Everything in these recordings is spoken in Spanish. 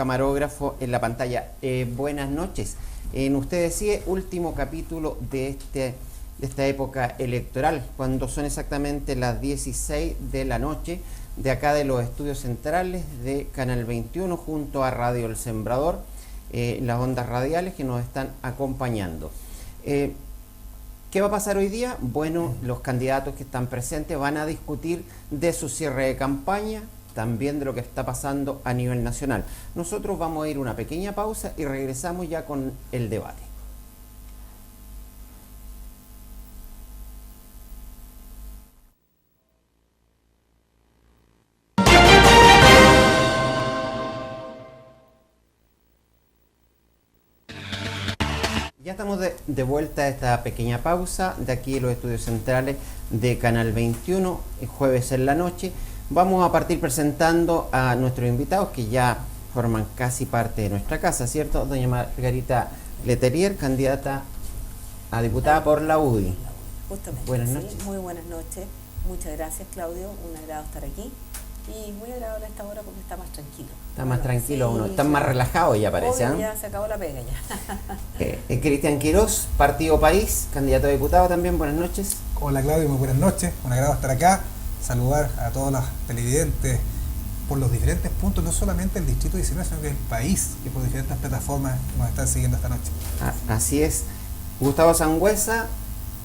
camarógrafo en la pantalla. Buenas noches. Usted decía último capítulo de esta época electoral, cuando son exactamente las 16 de la noche, de acá de los estudios centrales de Canal 21, junto a Radio El Sembrador, las ondas radiales que nos están acompañando. ¿Qué va a pasar hoy día? Bueno, los candidatos que están presentes van a discutir de su cierre de campaña, también de lo que está pasando a nivel nacional. Nosotros vamos a ir a una pequeña pausa y regresamos ya con el debate. Ya estamos de vuelta a esta pequeña pausa de aquí en los estudios centrales de Canal 21, jueves en la noche. Vamos a partir presentando a nuestros invitados que ya forman casi parte de nuestra casa, ¿cierto? Doña Margarita Letelier, candidata a diputada por la UDI. Justamente. Buenas noches. Sí, muy buenas noches. Muchas gracias, Claudio. Un agrado estar aquí. Y muy agradable a esta hora porque está más tranquilo. Está más tranquilo, sí, uno está más relajado ya parece. Obvio, ya se acabó la pega ya. Cristian Quirós, Partido País, candidato a diputado también, buenas noches. Hola Claudio, muy buenas noches, un agrado estar acá, saludar a todos los televidentes por los diferentes puntos, no solamente el Distrito 19, sino que el país, que por diferentes plataformas nos están siguiendo esta noche. Así es. Gustavo Sangüesa,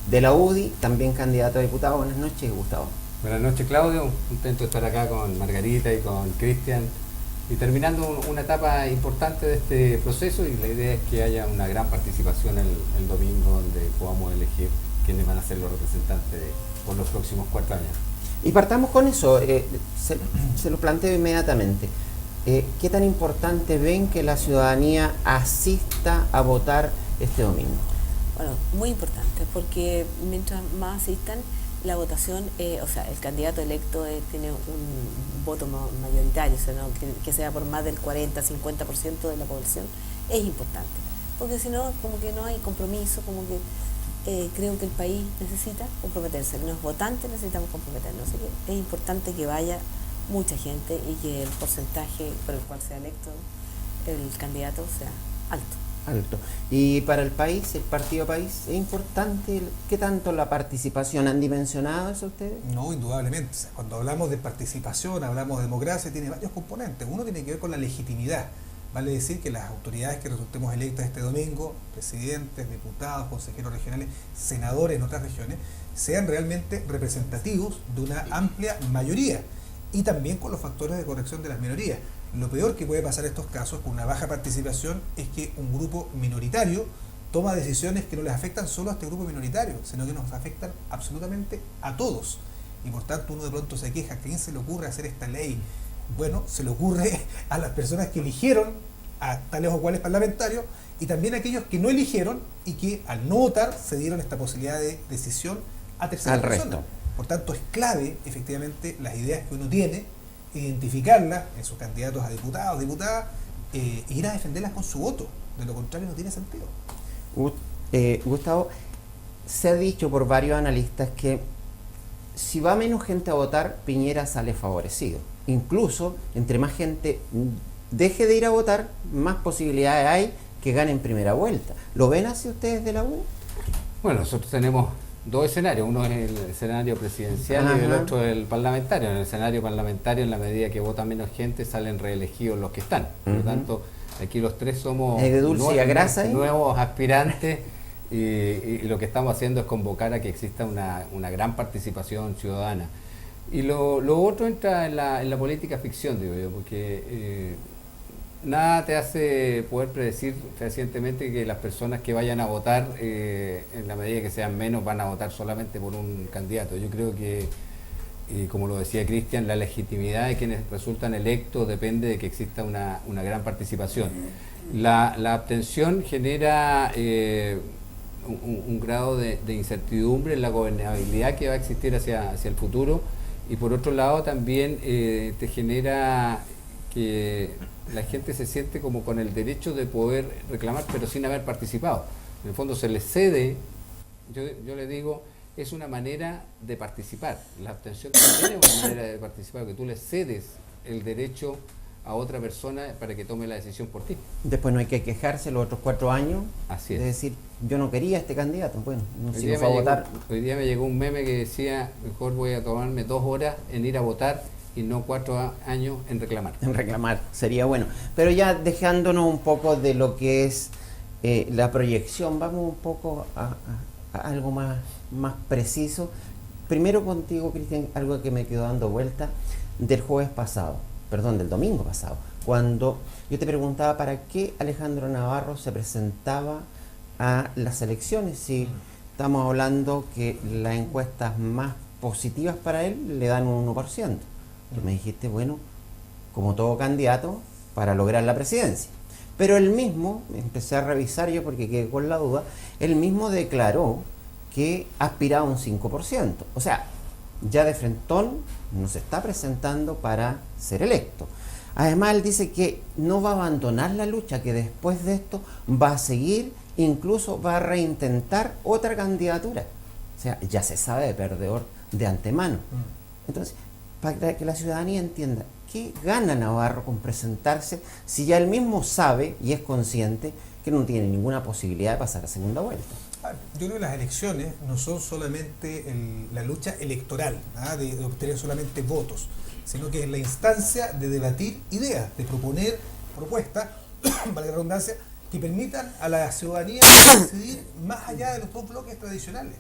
de la UDI, también candidato a diputado, buenas noches, Gustavo. Buenas noches, Claudio, contento de estar acá con Margarita y con Cristian y terminando una etapa importante de este proceso, y la idea es que haya una gran participación el domingo, donde podamos elegir quiénes van a ser los representantes por los próximos 4 años. Y partamos con eso, se lo planteo inmediatamente. ¿Qué tan importante ven que la ciudadanía asista a votar este domingo? Bueno, muy importante, porque mientras más asistan, la votación, o sea, el candidato electo tiene un voto mayoritario, o sea, ¿no? que sea por más del 40-50% de la población, es importante. Porque si no, como que no hay compromiso, como que creo que el país necesita comprometerse. Los votantes necesitamos comprometernos. Así que es importante que vaya mucha gente y que el porcentaje por el cual sea electo el candidato sea alto. Y para el país, el Partido País, ¿es importante qué tanto la participación? ¿Han dimensionado eso ustedes? No, indudablemente. O sea, cuando hablamos de participación, hablamos de democracia, tiene varios componentes. Uno tiene que ver con la legitimidad. Vale decir que las autoridades que resultemos electas este domingo, presidentes, diputados, consejeros regionales, senadores en otras regiones, sean realmente representativos de una amplia mayoría, y también con los factores de corrección de las minorías. Lo peor que puede pasar en estos casos con una baja participación es que un grupo minoritario toma decisiones que no les afectan solo a este grupo minoritario, sino que nos afectan absolutamente a todos. Y por tanto uno de pronto se queja, ¿a quién se le ocurre hacer esta ley? Bueno, se le ocurre a las personas que eligieron a tales o cuales parlamentarios, y también a aquellos que no eligieron y que al no votar se dieron esta posibilidad de decisión a terceras personas. Por tanto es clave efectivamente las ideas que uno tiene, identificarlas en sus candidatos a diputados, diputadas, e ir a defenderlas con su voto. De lo contrario no tiene sentido. Gustavo, se ha dicho por varios analistas que si va menos gente a votar, Piñera sale favorecido. Incluso, entre más gente deje de ir a votar, más posibilidades hay que gane en primera vuelta. ¿Lo ven así ustedes de la U? Bueno, nosotros tenemos dos escenarios, uno es el escenario presidencial y el otro el parlamentario. En el escenario parlamentario, en la medida que vota menos gente, salen reelegidos los que están. Por lo tanto, aquí los tres somos nuevos aspirantes, y lo que estamos haciendo es convocar a que exista una gran participación ciudadana. Y lo otro entra en la política ficción, digo yo, porque nada te hace poder predecir recientemente que las personas que vayan a votar, en la medida que sean menos, van a votar solamente por un candidato. Yo creo que, como lo decía Cristian, la legitimidad de quienes resultan electos depende de que exista una gran participación. La abstención genera un grado de incertidumbre en la gobernabilidad que va a existir hacia el futuro, y por otro lado también te genera que la gente se siente como con el derecho de poder reclamar, pero sin haber participado. En el fondo se les cede, yo le digo, es una manera de participar. La abstención también es una manera de participar, que tú le cedes el derecho a otra persona para que tome la decisión por ti. Después no hay que quejarse los otros 4 años. Así es. De decir, yo no quería a este candidato. Bueno, no Hoy si día, no fue a votar. hoy día me llegó un meme que decía, mejor voy a tomarme 2 horas en ir a votar y no 4 años en reclamar. En reclamar, sería bueno. Pero ya dejándonos un poco de lo que es la proyección, vamos un poco a algo más preciso. Primero contigo, Cristian, algo que me quedó dando vuelta del domingo pasado, cuando yo te preguntaba para qué Alejandro Navarro se presentaba a las elecciones, si estamos hablando que las encuestas más positivas para él le dan un 1%. Tú me dijiste, bueno, como todo candidato, para lograr la presidencia. Pero él mismo, empecé a revisar yo porque quedé con la duda, él mismo declaró que aspiraba a un 5%. O sea, ya de frentón no se está presentando para ser electo. Además, él dice que no va a abandonar la lucha, que después de esto va a seguir, incluso va a reintentar otra candidatura. O sea, ya se sabe de perdedor de antemano. Entonces, para que la ciudadanía entienda, ¿qué gana Navarro con presentarse si ya él mismo sabe y es consciente que no tiene ninguna posibilidad de pasar a segunda vuelta? Yo creo que las elecciones no son solamente la lucha electoral, de obtener solamente votos, sino que es la instancia de debatir ideas, de proponer propuestas, valga la redundancia, que permitan a la ciudadanía decidir más allá de los 2 bloques tradicionales.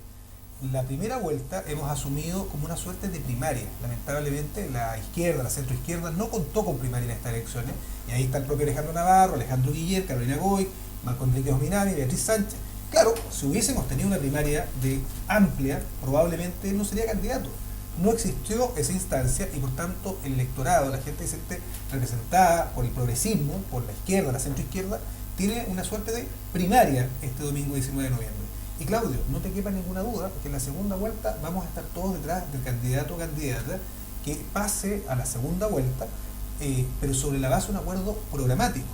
La primera vuelta hemos asumido como una suerte de primaria. Lamentablemente la izquierda, la centroizquierda, no contó con primaria en estas elecciones, y ahí está el propio Alejandro Navarro, Alejandro Guiller, Carolina Goy, Marco Enrique Ominami, Beatriz Sánchez. Claro, si hubiésemos tenido una primaria amplia, probablemente no sería candidato. No existió esa instancia y por tanto el electorado, la gente representada por el progresismo, por la izquierda, la centroizquierda, tiene una suerte de primaria este domingo 19 de noviembre. Y Claudio, no te quepa ninguna duda, que en la segunda vuelta vamos a estar todos detrás del candidato o candidata que pase a la segunda vuelta, pero sobre la base de un acuerdo programático.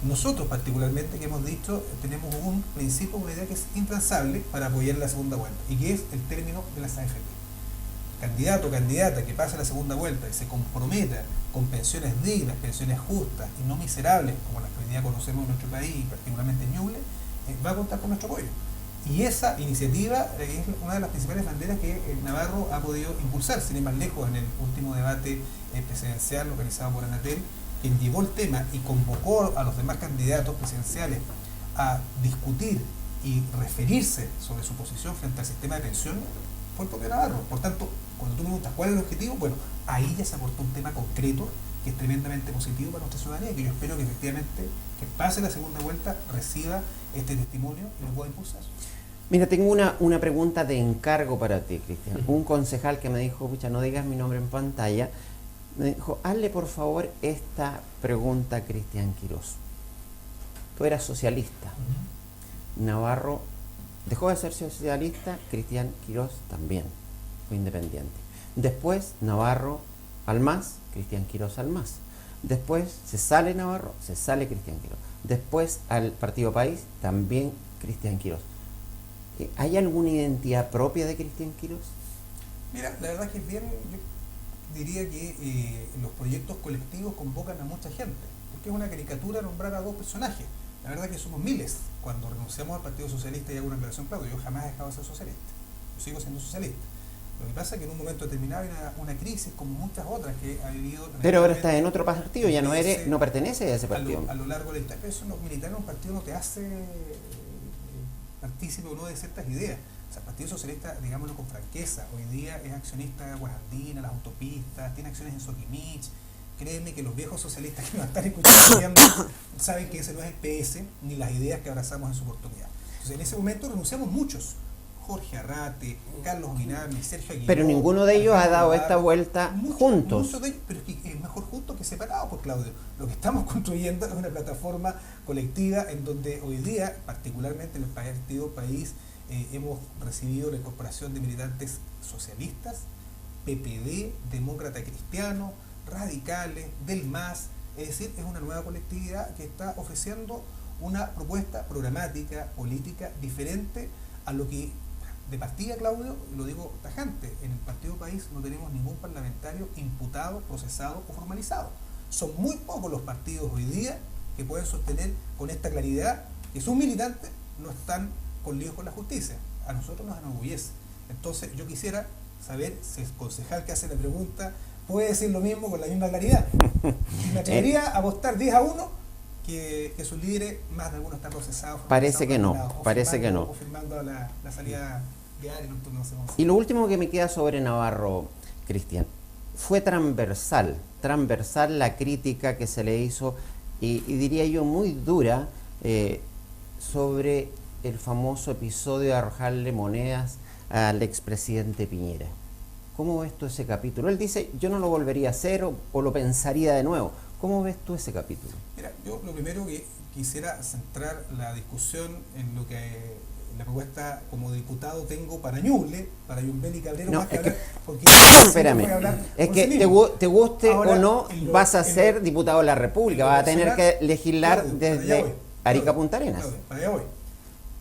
Nosotros particularmente, que hemos dicho, tenemos un principio, una idea que es intransable para apoyar la segunda vuelta, y que es el término de las AFP. Candidato o candidata que pase la segunda vuelta y se comprometa con pensiones dignas, pensiones justas y no miserables, como las que hoy día conocemos en nuestro país, particularmente en Ñuble, va a contar con nuestro apoyo. Y esa iniciativa es una de las principales banderas que Navarro ha podido impulsar, sin ir más lejos, en el último debate presidencial organizado por Anatel, quien llevó el tema y convocó a los demás candidatos presidenciales a discutir y referirse sobre su posición frente al sistema de pensiones, fue el propio Navarro. Por tanto, cuando tú me preguntas cuál es el objetivo, bueno, ahí ya se aportó un tema concreto que es tremendamente positivo para nuestra ciudadanía, que yo espero que efectivamente, que pase la segunda vuelta, reciba este testimonio y lo pueda impulsar. Mira, tengo una pregunta de encargo para ti, Cristian. Un concejal que me dijo, pucha, no digas mi nombre en pantalla, me dijo, hazle por favor esta pregunta a Cristian Quirós. Tú eras socialista. Navarro dejó de ser socialista, Cristian Quirós también fue independiente. Después Navarro al MAS, Cristian Quirós al MAS. Después se sale Navarro, se sale Cristian Quirós. Después al Partido País, también Cristian Quirós. ¿Hay alguna identidad propia de Cristian Quirós? Mira, la verdad que es bien, yo diría que los proyectos colectivos convocan a mucha gente, porque es una caricatura nombrar a 2 personajes. La verdad que somos miles. Cuando renunciamos al Partido Socialista y hago una aclaración, claro, yo jamás he dejado de ser socialista. Yo sigo siendo socialista. Lo que pasa es que en un momento determinado hay una crisis como muchas otras que ha vivido... Pero ahora estás en otro partido, ya no perteneces a ese partido. A lo largo de la historia, eso los militares en un partido no te hace partícipe o no de ciertas ideas. O sea, el Partido Socialista, digámoslo con franqueza, hoy día es accionista de Aguas Andinas, las autopistas, tiene acciones en Soquimich. Créeme que los viejos socialistas que nos están escuchando saben que ese no es el PS ni las ideas que abrazamos en su oportunidad. Entonces, en ese momento renunciamos muchos. Jorge Arrate, Carlos Minami, Sergio Aguiló. Pero ninguno de ellos ha dado esta vuelta juntos. Muchos de ellos, pero es mejor juntos que separados, pues Claudio. Lo que estamos construyendo es una plataforma colectiva en donde hoy día, particularmente en el Partido País, hemos recibido la incorporación de militantes socialistas, PPD, demócrata cristiano, radicales, del MAS, es decir, es una nueva colectividad que está ofreciendo una propuesta programática, política, diferente a lo que, de partida, Claudio, lo digo tajante, en el Partido País no tenemos ningún parlamentario imputado, procesado o formalizado. Son muy pocos los partidos hoy día que pueden sostener con esta claridad que sus militantes no están con líos con la justicia. A nosotros nos enorgullece. Entonces yo quisiera saber si el concejal que hace la pregunta puede decir lo mismo con la misma claridad. Y me atrevería a apostar 10-1 que sus líderes, más de algunos están procesados. Parece que no, parece que no. O firmando la salida de Ari, no sé cómo se Y lo último que me queda sobre Navarro, Cristian, fue transversal la crítica que se le hizo, y diría yo muy dura, sobre el famoso episodio de arrojarle monedas al expresidente Piñera. ¿Cómo ves tú ese capítulo? Él dice, yo no lo volvería a hacer o lo pensaría de nuevo. ¿Cómo ves tú ese capítulo? Mira, yo lo primero que quisiera centrar la discusión en lo que la propuesta como diputado tengo para Ñuble, para Yumbel y Cabrero, no, más que es hablar, que, porque espérame, es que te guste ahora, o no, vas a ser diputado de la República, vas a tener que legislar desde Arica a Punta Arenas. Para allá voy.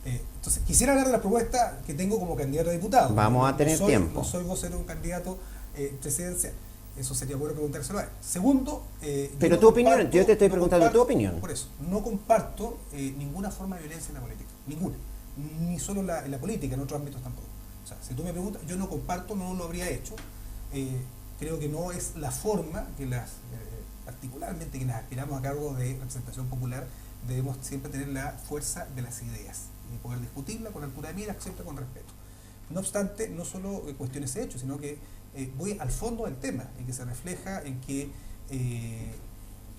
Entonces, quisiera hablar de la propuesta que tengo como candidato a diputado. Vamos a tener tiempo. No soy vocero de un candidato presidencial. Eso sería bueno preguntárselo a él. Segundo, pero tu opinión, yo te estoy preguntando tu opinión. Por eso, no comparto ninguna forma de violencia en la política. Ninguna. Ni solo en la política, en otros ámbitos tampoco. O sea, si tú me preguntas, yo no comparto, no lo habría hecho. Creo que no es la forma que particularmente quienes aspiramos a cargo de representación popular, debemos siempre tener la fuerza de las ideas y poder discutirla con altura de miras, siempre con respeto. No obstante, no solo cuestiones ese hecho, sino que voy al fondo del tema, y que se refleja en que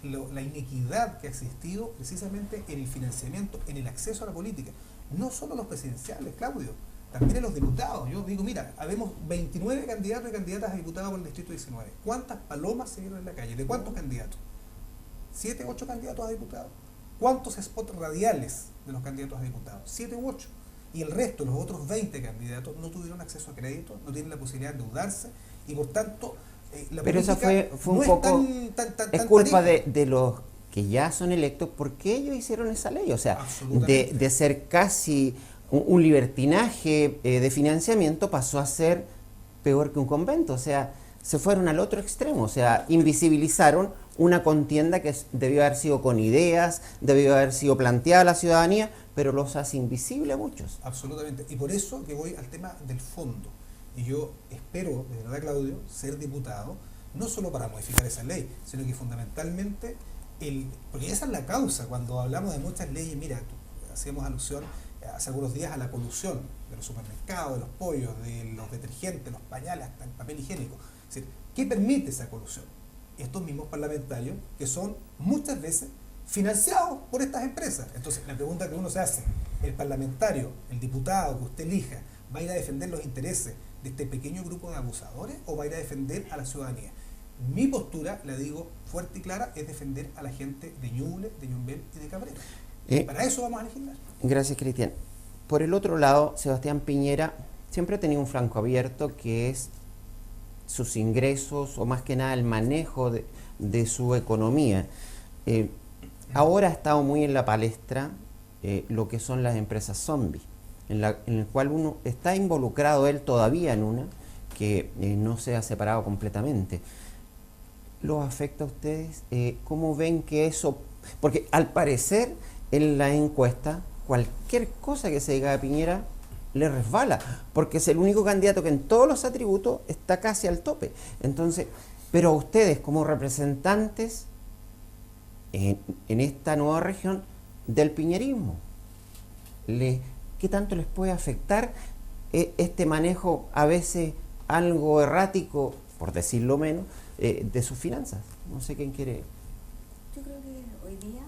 la inequidad que ha existido precisamente en el financiamiento, en el acceso a la política, no solo los presidenciales, Claudio, también en los diputados. Yo digo, mira, habemos 29 candidatos y candidatas a diputados por el distrito 19. ¿Cuántas palomas se vieron en la calle? ¿De cuántos candidatos? ¿7, 8 candidatos a diputados? ¿Cuántos spots radiales de los candidatos a diputados? 7 u 8. Y el resto, los otros 20 candidatos, no tuvieron acceso a crédito, no tienen la posibilidad de endeudarse, y por tanto, la pero política eso fue no un poco, es es culpa pareja. de los que ya son electos, porque ellos hicieron esa ley. O sea, de ser casi un libertinaje de financiamiento, pasó a ser peor que un convento. O sea, se fueron al otro extremo. O sea, invisibilizaron una contienda que debió haber sido con ideas, debió haber sido planteada a la ciudadanía, pero los hace invisibles a muchos. Absolutamente. Y por eso que voy al tema del fondo. Y yo espero, de verdad, Claudio, ser diputado, no solo para modificar esa ley, sino que fundamentalmente, porque esa es la causa. Cuando hablamos de muchas leyes, mira, hacíamos alusión hace algunos días a la colusión de los supermercados, de los pollos, de los detergentes, los pañales, hasta el papel higiénico. Es decir, ¿qué permite esa colusión? Estos mismos parlamentarios que son muchas veces financiados por estas empresas. Entonces, la pregunta que uno se hace, ¿el parlamentario, el diputado que usted elija, va a ir a defender los intereses de este pequeño grupo de abusadores o va a ir a defender a la ciudadanía? Mi postura, la digo fuerte y clara, es defender a la gente de Ñuble, de Yumbel y de Cabrera. Para eso vamos a legislar. Gracias, Cristian. Por el otro lado, Sebastián Piñera siempre ha tenido un flanco abierto, que es sus ingresos, o más que nada el manejo de su economía. Ahora ha estado muy en la palestra lo que son las empresas zombies, en el cual uno está involucrado, él todavía en una, que no se ha separado completamente. ¿Los afecta a ustedes? ¿Cómo ven que eso...? Porque al parecer, en la encuesta, cualquier cosa que se diga de Piñera le resbala, porque es el único candidato que en todos los atributos está casi al tope. Entonces, pero a ustedes como representantes en esta nueva región del piñerismo, ¿qué tanto les puede afectar este manejo a veces algo errático, por decirlo menos, de sus finanzas? No sé quién quiere. Yo creo que hoy día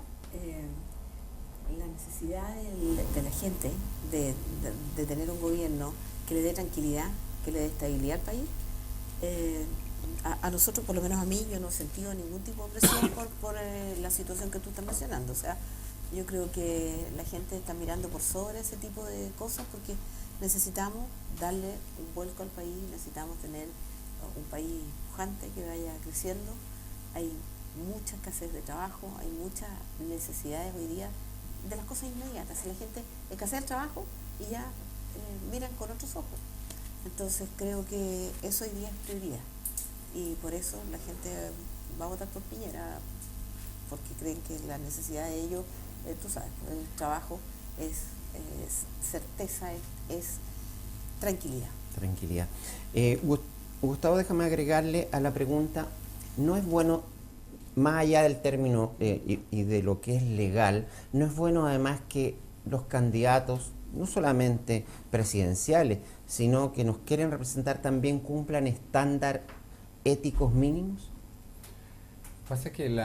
la necesidad de la gente de tener un gobierno que le dé tranquilidad, que le dé estabilidad al país, a nosotros, por lo menos a mí, yo no he sentido ningún tipo de presión por la situación que tú estás mencionando. O sea, yo creo que la gente está mirando por sobre ese tipo de cosas, porque necesitamos darle un vuelco al país, necesitamos tener un país pujante que vaya creciendo. Hay mucha escasez de trabajo, hay muchas necesidades hoy día de las cosas inmediatas. Si la gente escasea el trabajo y ya miran con otros ojos. Entonces creo que eso hoy día es prioridad, y por eso la gente va a votar por Piñera porque creen que la necesidad de ellos, tú sabes, el trabajo es certeza, es tranquilidad. Tranquilidad. Gustavo, déjame agregarle a la pregunta, ¿no es bueno, más allá del término y de lo que es legal, no es bueno además que los candidatos, no solamente presidenciales, sino que nos quieren representar, también cumplan estándares éticos mínimos? Pasa que el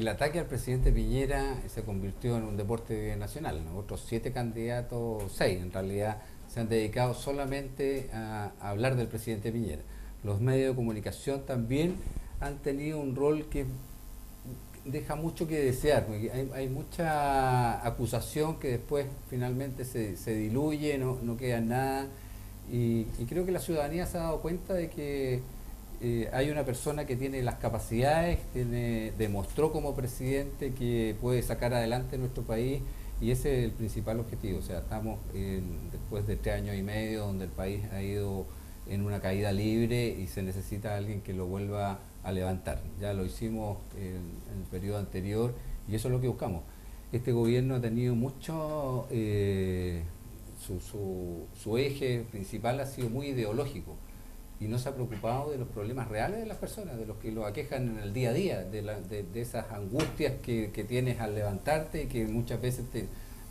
ataque al presidente Piñera se convirtió en un deporte nacional. Otros 7 candidatos, 6 en realidad, se han dedicado solamente a hablar del presidente Piñera. Los medios de comunicación también han tenido un rol que deja mucho que desear, porque hay mucha acusación que después finalmente se diluye, no queda nada, y creo que la ciudadanía se ha dado cuenta de que hay una persona que tiene las capacidades, demostró como presidente que puede sacar adelante nuestro país, y ese es el principal objetivo. O sea, estamos después de 3 años y medio donde el país ha ido en una caída libre y se necesita alguien que lo vuelva a levantar. Ya lo hicimos en el periodo anterior y eso es lo que buscamos. Este gobierno ha tenido mucho, su eje principal ha sido muy ideológico y no se ha preocupado de los problemas reales de las personas, de los que lo aquejan en el día a día, de esas angustias que tienes al levantarte y que muchas veces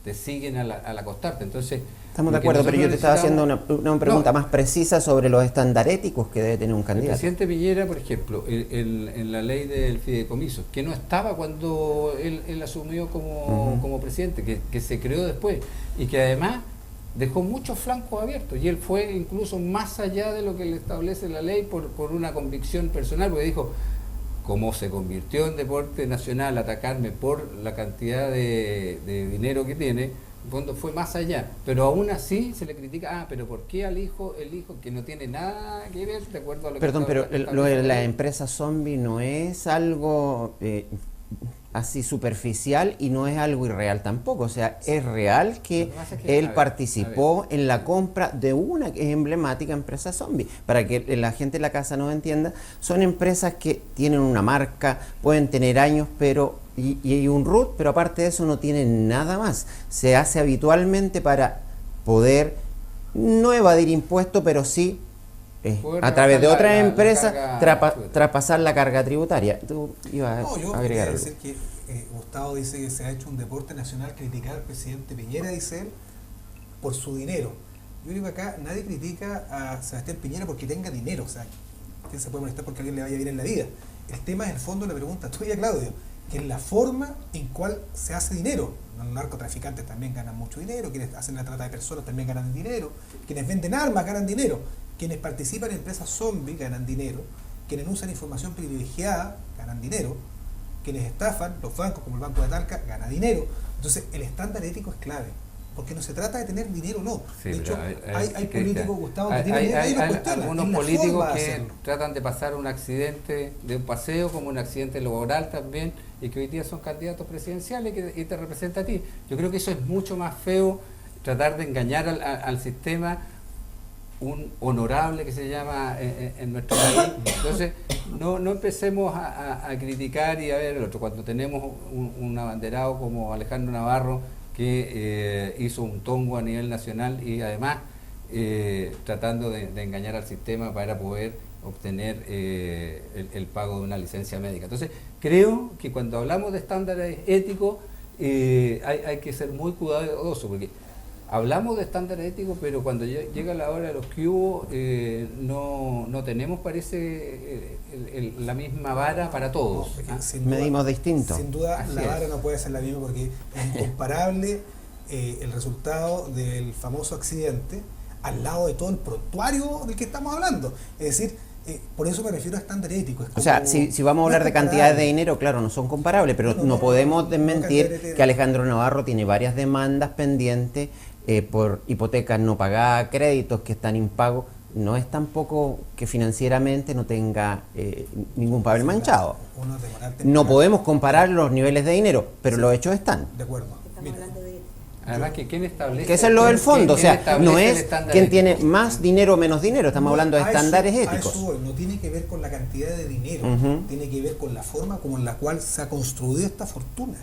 te siguen al acostarte. Entonces, estamos de acuerdo, pero yo te estaba haciendo una pregunta más precisa sobre los estándares éticos que debe tener un candidato. El presidente Piñera, por ejemplo, en la ley del fideicomiso, que no estaba cuando él asumió como presidente, que se creó después, y que además dejó muchos flancos abiertos, y él fue incluso más allá de lo que le establece la ley por una convicción personal, porque dijo, como se convirtió en deporte nacional atacarme por la cantidad de dinero que tiene, en fondo fue más allá, pero aún así se le critica, pero ¿por qué el hijo que no tiene nada que ver de acuerdo a lo que... Perdón, pero lo de la empresa zombie no es algo así superficial y no es algo irreal tampoco. O sea, es real que él participó en la compra de una que es emblemática empresa zombie. Para que la gente de la casa no entienda, son empresas que tienen una marca, pueden tener años, pero y hay un root, pero aparte de eso no tienen nada más. Se hace habitualmente para poder no evadir impuestos, pero sí a través de otras empresas traspasar la carga tributaria. Tú ibas a agregar algo. Decir que Gustavo dice que se ha hecho un deporte nacional criticar al presidente Piñera, dice él, por su dinero. Yo creo que acá nadie critica a Sebastián Piñera porque tenga dinero. O sea, ¿quién se puede molestar porque a alguien le vaya bien en la vida? El tema es el fondo de la pregunta tuya, Claudio, que es la forma en cual se hace dinero. Los narcotraficantes también ganan mucho dinero, quienes hacen la trata de personas también ganan dinero, quienes venden armas ganan dinero, quienes participan en empresas zombies ganan dinero, quienes usan información privilegiada ganan dinero, quienes estafan, los bancos como el Banco de Talca, ganan dinero. Entonces el estándar ético es clave, porque no se trata de tener dinero o no. Sí, de hecho, hay políticos, Gustavo, que hay algunos políticos que tratan de pasar un accidente de un paseo como un accidente laboral también, y que hoy día son candidatos presidenciales y te representa a ti. Yo creo que eso es mucho más feo, tratar de engañar al sistema, un honorable que se llama en nuestro país. Entonces no empecemos a criticar y a ver el otro. Cuando tenemos un abanderado como Alejandro Navarro que hizo un tongo a nivel nacional y además tratando de engañar al sistema para poder obtener el pago de una licencia médica. Entonces creo que cuando hablamos de estándares éticos hay que ser muy cuidadoso, porque hablamos de estándares éticos, pero cuando llega la hora de los que hubo, no tenemos, parece, la misma vara para todos. Medimos distinto. Sin duda, la vara no puede ser la misma porque es incomparable el resultado del famoso accidente al lado de todo el prontuario del que estamos hablando. Es decir, por eso me refiero a estándar ético. O sea, si vamos a hablar de cantidades de dinero, claro, no son comparables, pero no podemos desmentir que Alejandro Navarro tiene varias demandas pendientes por hipotecas no pagadas, créditos que están impagos. No es tampoco que financieramente no tenga ningún papel manchado. No podemos comparar los niveles de dinero, pero los hechos están. De acuerdo. Estamos hablando de Además, que ¿quién establece? Que eso es lo del fondo, o sea, no es quién tiene ético? más dinero o menos dinero, estamos hablando de estándares éticos. A eso no tiene que ver con la cantidad de dinero, tiene que ver con la forma como en la cual se ha construido esta fortuna.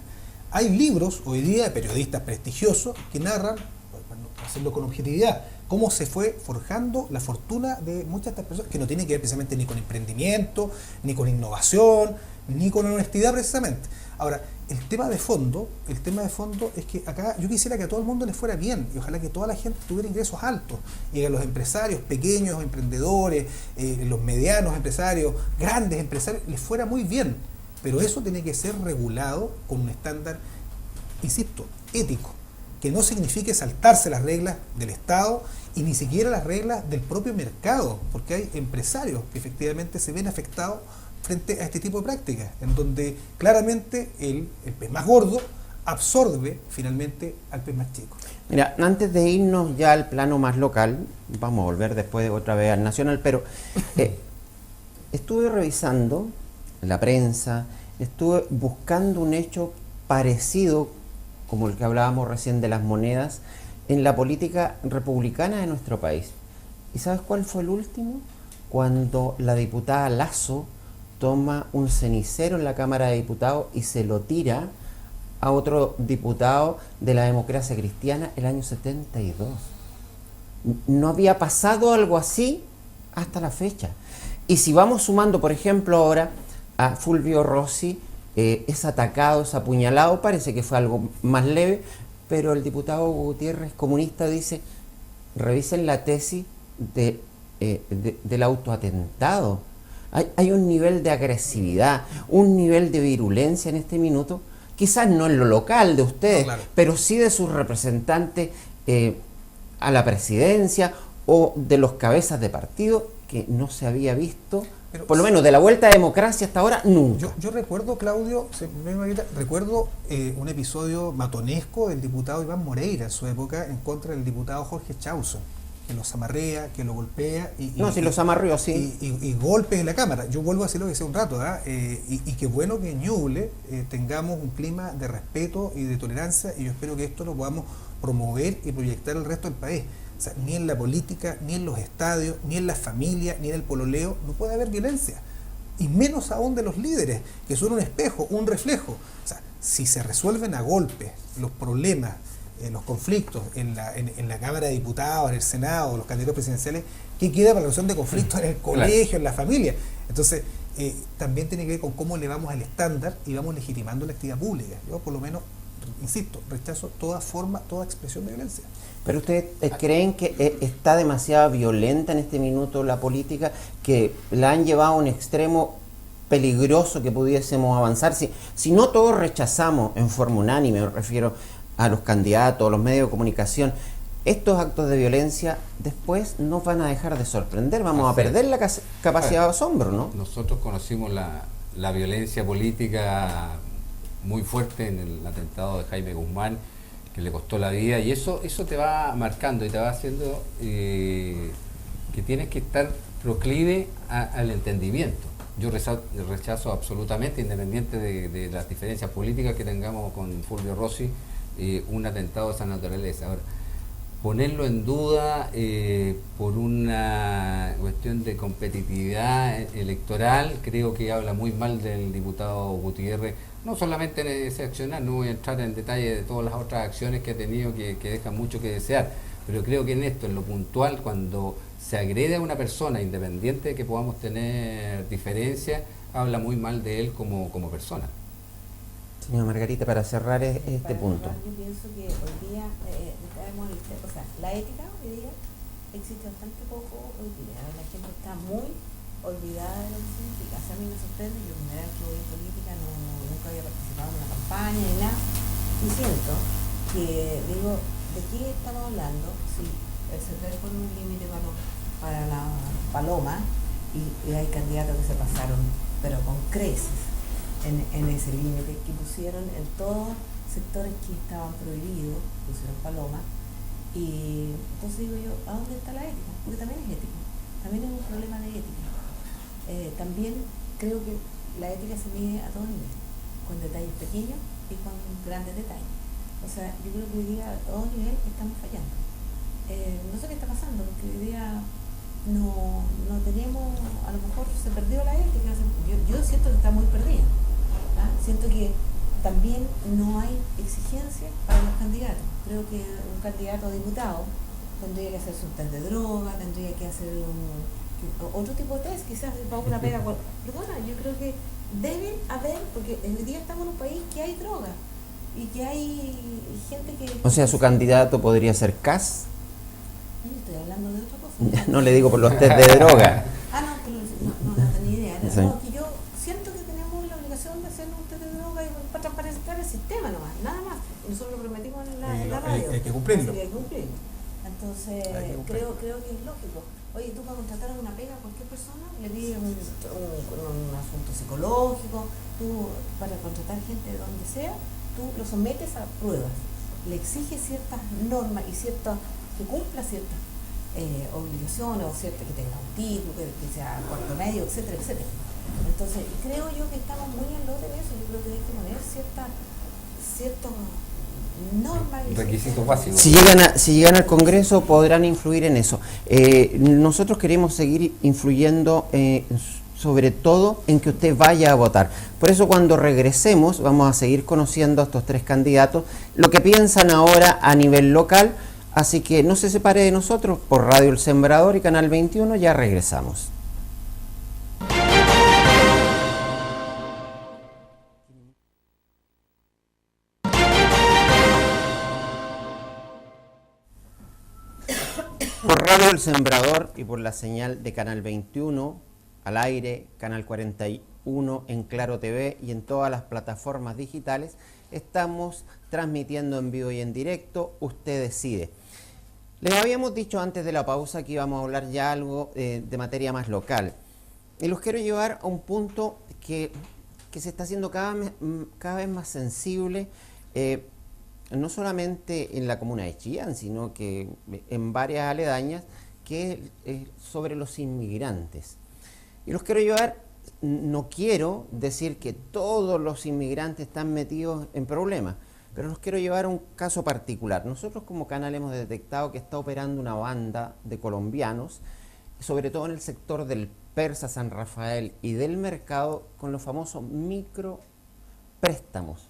Hay libros hoy día de periodistas prestigiosos que narran, para hacerlo con objetividad, cómo se fue forjando la fortuna de muchas de estas personas, que no tiene que ver precisamente ni con emprendimiento, ni con innovación, ni con honestidad precisamente. Ahora, el tema de fondo es que acá yo quisiera que a todo el mundo le fuera bien, y ojalá que toda la gente tuviera ingresos altos, y a los empresarios, pequeños emprendedores, los medianos empresarios, grandes empresarios, les fuera muy bien. Pero eso tiene que ser regulado con un estándar, insisto, ético, que no signifique saltarse las reglas del Estado y ni siquiera las reglas del propio mercado, porque hay empresarios que efectivamente se ven afectados frente a este tipo de prácticas, en donde claramente el pez más gordo absorbe finalmente al pez más chico. Mira, antes de irnos ya al plano más local, vamos a volver después otra vez al nacional, pero estuve revisando la prensa, estuve buscando un hecho parecido, como el que hablábamos recién de las monedas, en la política republicana de nuestro país. ¿Y sabes cuál fue el último? Cuando la diputada Lasso toma un cenicero en la Cámara de Diputados y se lo tira a otro diputado de la Democracia Cristiana el año 72. No había pasado algo así hasta la fecha. Y si vamos sumando, por ejemplo, ahora a Fulvio Rossi, es atacado, es apuñalado, parece que fue algo más leve, pero el diputado Gutiérrez, comunista, dice, revisen la tesis del autoatentado. Hay un nivel de agresividad, un nivel de virulencia en este minuto, quizás no en lo local de ustedes, no, claro, pero sí de sus representantes a la presidencia o de los cabezas de partido, que no se había visto, pero, por lo menos de la vuelta a democracia hasta ahora, nunca. Yo recuerdo, Claudio, recuerdo un episodio matonesco del diputado Iván Moreira en su época en contra del diputado Jorge Chauson, que los amarrea, que lo golpea los amarreó, sí. Y golpes en la Cámara. Yo vuelvo a decir lo que decía un rato, y qué bueno que en Ñuble tengamos un clima de respeto y de tolerancia, y yo espero que esto lo podamos promover y proyectar al resto del país. O sea, ni en la política, ni en los estadios, ni en la familia, ni en el pololeo, no puede haber violencia. Y menos aún de los líderes, que son un espejo, un reflejo. O sea, si se resuelven a golpes los problemas, los conflictos en la Cámara de Diputados, en el Senado, los candidatos presidenciales, ¿qué queda para la resolución de conflictos en el colegio, en la familia? Entonces, también tiene que ver con cómo elevamos el estándar y vamos legitimando la actividad pública. Yo, por lo menos, insisto, rechazo toda forma, toda expresión de violencia. ¿Pero ustedes creen que está demasiado violenta en este minuto la política, que la han llevado a un extremo peligroso que pudiésemos avanzar? Si no todos rechazamos en forma unánime, me refiero a los candidatos, a los medios de comunicación, estos actos de violencia después nos van a dejar de sorprender, vamos a perder la capacidad de asombro, ¿no? Nosotros conocimos la violencia política muy fuerte en el atentado de Jaime Guzmán, que le costó la vida, y eso te va marcando y te va haciendo que tienes que estar proclive al entendimiento. Yo rechazo absolutamente, independiente de las diferencias políticas que tengamos con Fulvio Rossi, un atentado de esa naturaleza. Ahora, ponerlo en duda por una cuestión de competitividad electoral, creo que habla muy mal del diputado Gutiérrez, no solamente en ese accionar, no voy a entrar en detalle de todas las otras acciones que ha tenido que dejan mucho que desear, pero creo que en esto, en lo puntual, cuando se agrede a una persona, independiente de que podamos tener diferencias, habla muy mal de él como persona. Señora Margarita, para cerrar este punto. Yo pienso que hoy día la ética hoy día existe bastante poco hoy día. La gente está muy olvidada de lo que significa. O sea, a mí me sorprende, yo primera vez que voy en política, nunca había participado en una campaña ni nada, y siento que digo, ¿de qué estamos hablando? Si se pone un límite para la paloma y hay candidatos que se pasaron, pero con creces, en ese límite, que pusieron en todos sectores que estaban prohibidos, pusieron paloma, y entonces digo yo, ¿a dónde está la ética? Porque también es ética, también es un problema de ética. También creo que la ética se mide a todo nivel, con detalles pequeños y con grandes detalles. O sea, yo creo que hoy día a todo nivel estamos fallando. No sé qué está pasando, porque hoy día no tenemos, a lo mejor se perdió la ética. Yo siento que está muy perdida. ¿Ah? Siento que también no hay exigencia para los candidatos. Creo que un candidato a diputado tendría que hacerse un test de droga, tendría que hacer otro tipo de test, quizás para una pega. Perdona, yo creo que deben haber, porque hoy día estamos en un país que hay droga y que hay gente que... O sea, su candidato podría ser Kast. Yo estoy hablando de otra cosa. No le digo por los test de droga. No, pero no tenía idea. Sí. No, que yo siento que tenemos la obligación de hacer un test de droga y para transparentar el sistema nomás, nada más. Y nosotros lo prometimos en la radio. Hay que cumplirlo. Así que hay que cumplirlo. Entonces, creo que es lógico. Oye, tú para contratar a una pega a cualquier persona, le pides un asunto psicológico, tú para contratar gente de donde sea, tú lo sometes a pruebas, le exiges ciertas normas y que cumpla ciertas obligaciones, o cierto que tenga un título, que sea cuarto medio, etcétera, etcétera. Entonces, creo yo que estamos muy en lote de eso. Yo creo que hay que poner ciertos normas y requisitos básicos. Si llegan al Congreso podrán influir en eso. Nosotros queremos seguir influyendo sobre todo en que usted vaya a votar. Por eso cuando regresemos vamos a seguir conociendo a estos tres candidatos, lo que piensan ahora a nivel local, así que no se separe de nosotros por Radio El Sembrador y Canal 21, ya regresamos. Por Radio El Sembrador y por la señal de Canal 21, al aire, Canal 41, en Claro TV y en todas las plataformas digitales, estamos transmitiendo en vivo y en directo, usted decide. Les habíamos dicho antes de la pausa que íbamos a hablar ya algo de materia más local. Y los quiero llevar a un punto que se está haciendo cada vez más sensible, no solamente en la comuna de Chillán, sino que en varias aledañas, que es sobre los inmigrantes. Y los quiero llevar, no quiero decir que todos los inmigrantes están metidos en problemas, pero los quiero llevar a un caso particular. Nosotros como canal hemos detectado que está operando una banda de colombianos, sobre todo en el sector del Persa, San Rafael y del Mercado, con los famosos micropréstamos.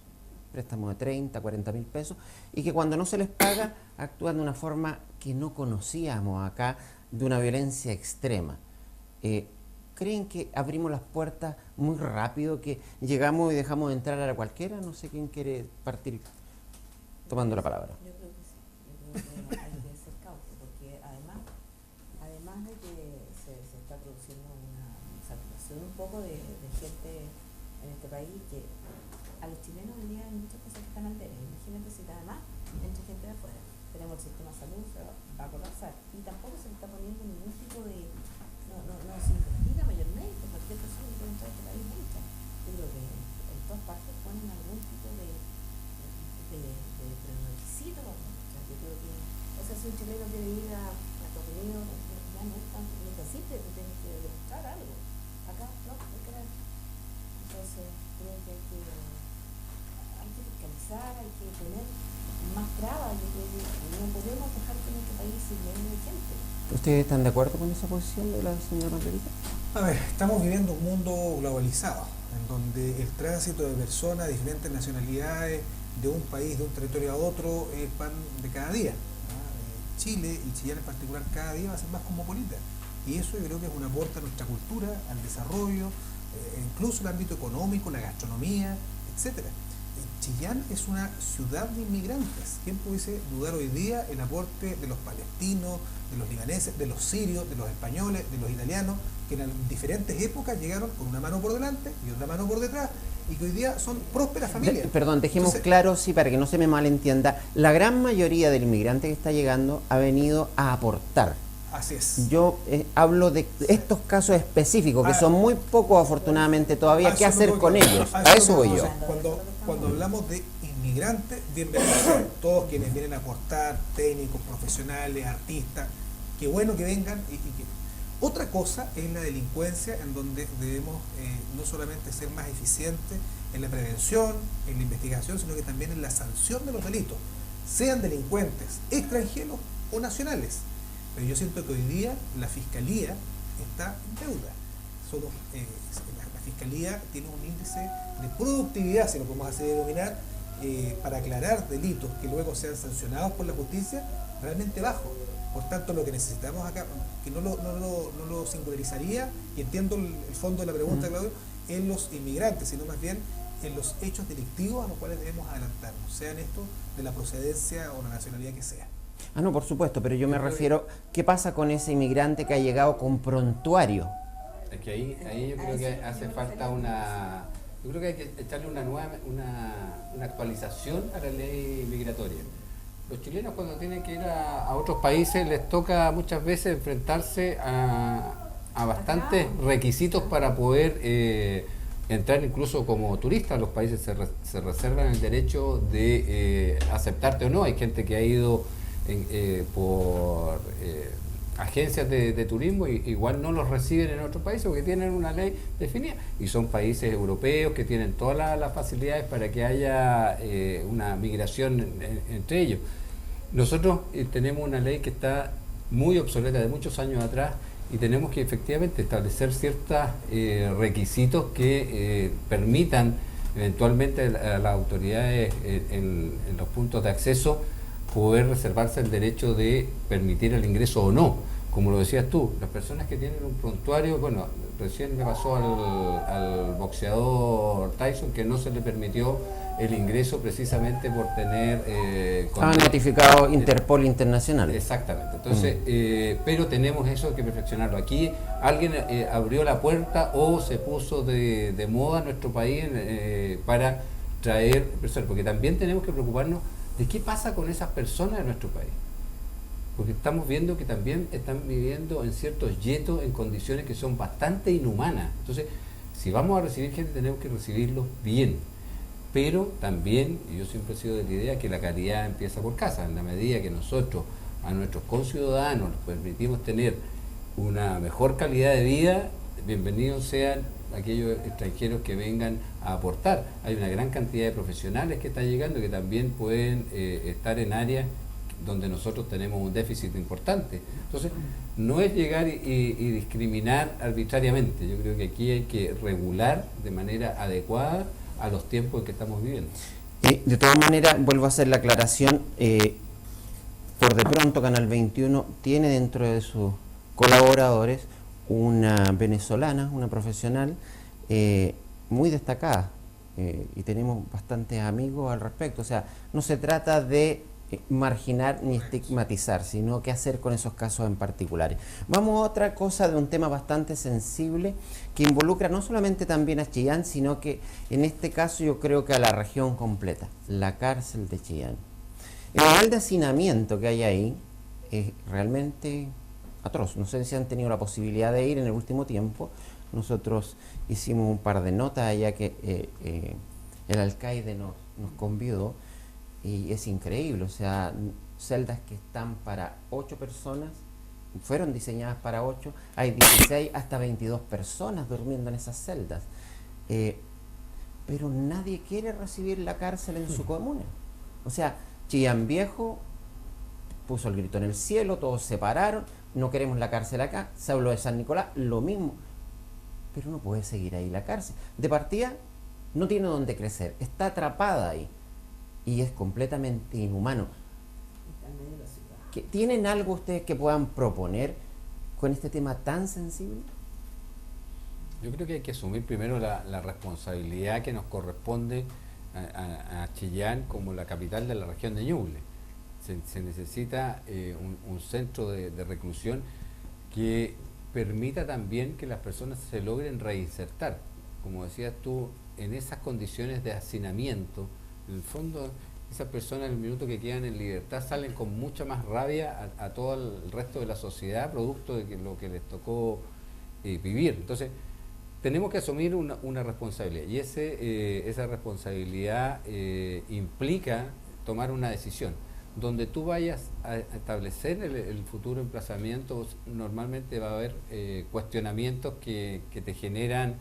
Préstamos de 30, 40 mil pesos, y que cuando no se les paga actúan de una forma que no conocíamos acá, de una violencia extrema. ¿Creen que abrimos las puertas muy rápido, que llegamos y dejamos de entrar a cualquiera? No sé quién quiere partir tomando la palabra. Yo creo que sí, yo creo que hay que ser cauto, porque además de que se está produciendo una saturación un poco de gente en este país, que a los chilenos hoy día hay muchas cosas que están al debe. Imagínate si además entra gente de afuera. Tenemos el sistema de salud, se va a colapsar. Y tampoco se le está poniendo ningún tipo de... No se investiga mayormente. Cualquier persona que quiera entrar a este país entra. Yo creo que en todas partes ponen algún tipo de requisito. O sea, yo creo que... O sea, si un chileno quiere ir a Estados Unidos, ya no es tan simple, tú tienes que demostrar algo. Acá no crees. Entonces, creo que hay que fiscalizar, hay que tener más trabas. Yo creo que no podemos dejar que nuestro país se llene de gente. ¿Ustedes están de acuerdo con esa posición de la señora Margarita? A ver, estamos viviendo un mundo globalizado, en donde el tránsito de personas de diferentes nacionalidades, de un país, de un territorio a otro, es pan de cada día. Chile, y Chillán en particular, cada día va a ser más cosmopolita. Y eso yo creo que es un aporte a nuestra cultura, al desarrollo, incluso el ámbito económico, la gastronomía, etcétera. Chillán es una ciudad de inmigrantes. ¿Quién pudiese dudar hoy día el aporte de los palestinos, de los libaneses, de los sirios, de los españoles, de los italianos, que en diferentes épocas llegaron con una mano por delante y otra mano por detrás, y que hoy día son prósperas familias? Perdón, dejemos entonces claro, sí, para que no se me malentienda, la gran mayoría del inmigrante que está llegando ha venido a aportar. Así es. Yo hablo de estos casos específicos, que son muy pocos afortunadamente todavía. ¿Qué hacer con ellos? A eso voy yo. Cuando hablamos de inmigrantes, bienvenidos todos quienes vienen a aportar, técnicos, profesionales, artistas, qué bueno que vengan, Otra cosa es la delincuencia, en donde debemos no solamente ser más eficientes en la prevención, en la investigación, sino que también en la sanción de los delitos, sean delincuentes extranjeros o nacionales. Pero yo siento que hoy día la Fiscalía está en deuda. La Fiscalía tiene un índice de productividad, si lo podemos así denominar, para aclarar delitos que luego sean sancionados por la justicia, realmente bajo. Por tanto, lo que necesitamos acá, que no lo singularizaría, y entiendo el fondo de la pregunta, Claudio, en los inmigrantes, sino más bien en los hechos delictivos a los cuales debemos adelantarnos, sean estos de la procedencia o la nacionalidad que sea. Ah, no, por supuesto, pero yo me refiero, ¿qué pasa con ese inmigrante que ha llegado con prontuario? Es que ahí yo creo que hace falta yo creo que hay que echarle una actualización a la ley migratoria. Los chilenos, cuando tienen que ir a otros países, les toca muchas veces enfrentarse a bastantes requisitos para poder entrar incluso como turista. Los países se reservan el derecho de aceptarte o no. Hay gente que ha ido por agencias de turismo y igual no los reciben en otros países porque tienen una ley definida, y son países europeos que tienen todas las facilidades para que haya una migración entre ellos. Nosotros tenemos una ley que está muy obsoleta de muchos años atrás, y tenemos que efectivamente establecer ciertos requisitos que permitan eventualmente a las autoridades en los puntos de acceso poder reservarse el derecho de permitir el ingreso o no. Como lo decías tú, las personas que tienen un prontuario, bueno, recién le pasó al boxeador Tyson que no se le permitió el ingreso precisamente por tener... Estaban notificados Interpol Internacional. Exactamente. Entonces, pero tenemos eso que perfeccionarlo. Aquí alguien abrió la puerta o se puso de moda en nuestro país para traer personas, porque también tenemos que preocuparnos de qué pasa con esas personas en nuestro país. Porque estamos viendo que también están viviendo en ciertos yetos en condiciones que son bastante inhumanas. Entonces, si vamos a recibir gente, tenemos que recibirlos bien. Pero también, y yo siempre he sido de la idea que la calidad empieza por casa. En la medida que nosotros a nuestros conciudadanos les permitimos tener una mejor calidad de vida, bienvenidos sean aquellos extranjeros que vengan a aportar. Hay una gran cantidad de profesionales que están llegando que también pueden estar en áreas donde nosotros tenemos un déficit importante. Entonces, no es llegar y discriminar arbitrariamente. Yo creo que aquí hay que regular de manera adecuada a los tiempos en que estamos viviendo. De todas maneras, vuelvo a hacer la aclaración, por de pronto Canal 21 tiene dentro de sus colaboradores una venezolana, una profesional muy destacada, y tenemos bastantes amigos al respecto. O sea, no se trata de marginar ni estigmatizar, sino qué hacer con esos casos en particulares. Vamos a otra cosa, de un tema bastante sensible que involucra no solamente también a Chillán, sino que en este caso yo creo que a la región completa, la cárcel de Chillán. El nivel de hacinamiento que hay ahí es realmente atroz. No sé si han tenido la posibilidad de ir en el último tiempo. Nosotros hicimos un par de notas allá que el alcaide nos convidó. Y es increíble, o sea, celdas que están para 8 personas, fueron diseñadas para 8, hay 16 hasta 22 personas durmiendo en esas celdas. Pero nadie quiere recibir la cárcel en su comuna. O sea, Chillán Viejo puso el grito en el cielo, todos se pararon, no queremos la cárcel acá. Se habló de San Nicolás, lo mismo. Pero no puede seguir ahí la cárcel. De partida, no tiene dónde crecer, está atrapada ahí. Y es completamente inhumano. ¿Tienen algo ustedes que puedan proponer con este tema tan sensible? Yo creo que hay que asumir primero la responsabilidad que nos corresponde a Chillán como la capital de la región de Ñuble. Se necesita un centro de reclusión que permita también que las personas se logren reinsertar. Como decías tú, en esas condiciones de hacinamiento, en el fondo, esas personas en el minuto que quedan en libertad salen con mucha más rabia a todo el resto de la sociedad, producto de lo que les tocó vivir. Entonces, tenemos que asumir una responsabilidad, y esa responsabilidad implica tomar una decisión. donde tú vayas a establecer el futuro emplazamiento, normalmente va a haber cuestionamientos que te generan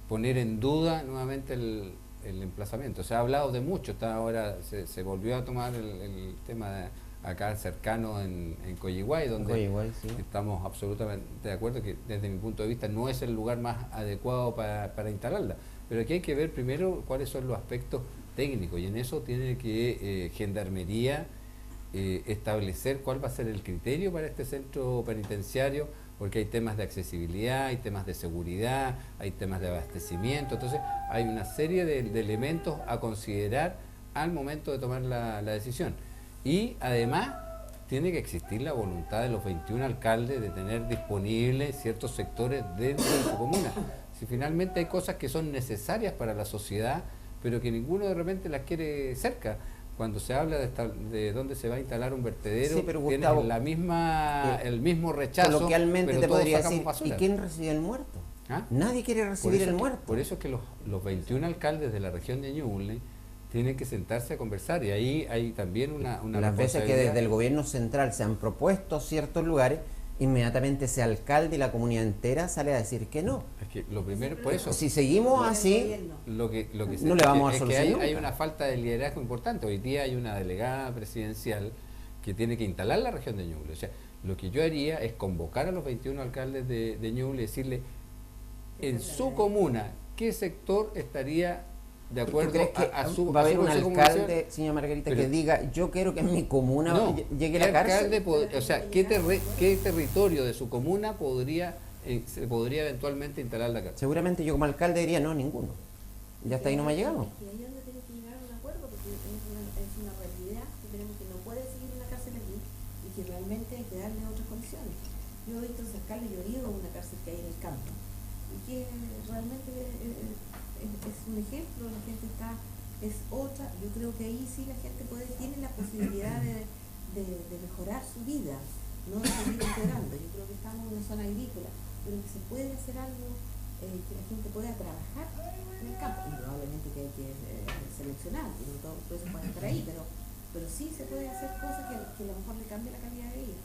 poner en duda nuevamente el emplazamiento. Se ha hablado de mucho, ahora se volvió a tomar el tema de acá cercano en Coyihuay, donde sí. estamos absolutamente de acuerdo que desde mi punto de vista no es el lugar más adecuado para instalarla. Pero aquí hay que ver primero cuáles son los aspectos técnicos, y en eso tiene que Gendarmería establecer cuál va a ser el criterio para este centro penitenciario, porque hay temas de accesibilidad, hay temas de seguridad, hay temas de abastecimiento. Entonces hay una serie de elementos a considerar al momento de tomar la decisión. Y además tiene que existir la voluntad de los 21 alcaldes de tener disponibles ciertos sectores dentro de su comuna. Si finalmente hay cosas que son necesarias para la sociedad, pero que ninguno de repente las quiere cerca. Cuando se habla de dónde se va a instalar un vertedero, Sí, pero tienes Gustavo, el mismo rechazo, coloquialmente pero te todos podría sacamos decir, basura. ¿y quién recibe el muerto? ¿Ah? Nadie quiere recibir el muerto. Por eso es que los 21 alcaldes de la región de Ñuble tienen que sentarse a conversar, y ahí hay también una Las veces que responsabilidad. desde el gobierno central se han propuesto ciertos lugares, inmediatamente ese alcalde y la comunidad entera sale a decir que no. Es que lo primero, por eso, Si seguimos así, lo que se no le vamos a es que solucionar hay nunca. una falta de liderazgo importante. Hoy día hay una delegada presidencial que tiene que instalar la región de Ñuble. O sea, lo que yo haría es convocar a los 21 alcaldes de Ñuble y decirle, en su comuna, ¿qué sector estaría de ¿tú acuerdo crees que a su va a haber un consejo alcalde, municipal? señora Margarita, Pero- que diga, yo quiero que en mi comuna No, llegue ¿qué la cárcel? alcalde o sea, ¿qué territorio de su comuna se podría eventualmente instalar la cárcel? Seguramente yo como alcalde diría, no, ninguno. Ya hasta ahí no me llegamos. Y ahí es donde tienen que llegar a un acuerdo, porque es una realidad que tenemos, que no puede seguir en la cárcel aquí y que realmente hay que darle otras condiciones. Yo he visto los alcaldes, yo he ido a una cárcel que hay en el campo y que realmente es un ejemplo, la gente es otra. Yo creo que ahí sí la gente tiene la posibilidad de mejorar su vida, no de seguir empeorando. Yo creo que estamos en una zona agrícola, pero que se puede hacer algo, que la gente pueda trabajar en el campo. Indudablemente que hay que seleccionar, que no todos pueden estar ahí, pero sí se puede hacer cosas que a lo mejor le cambie la calidad de vida.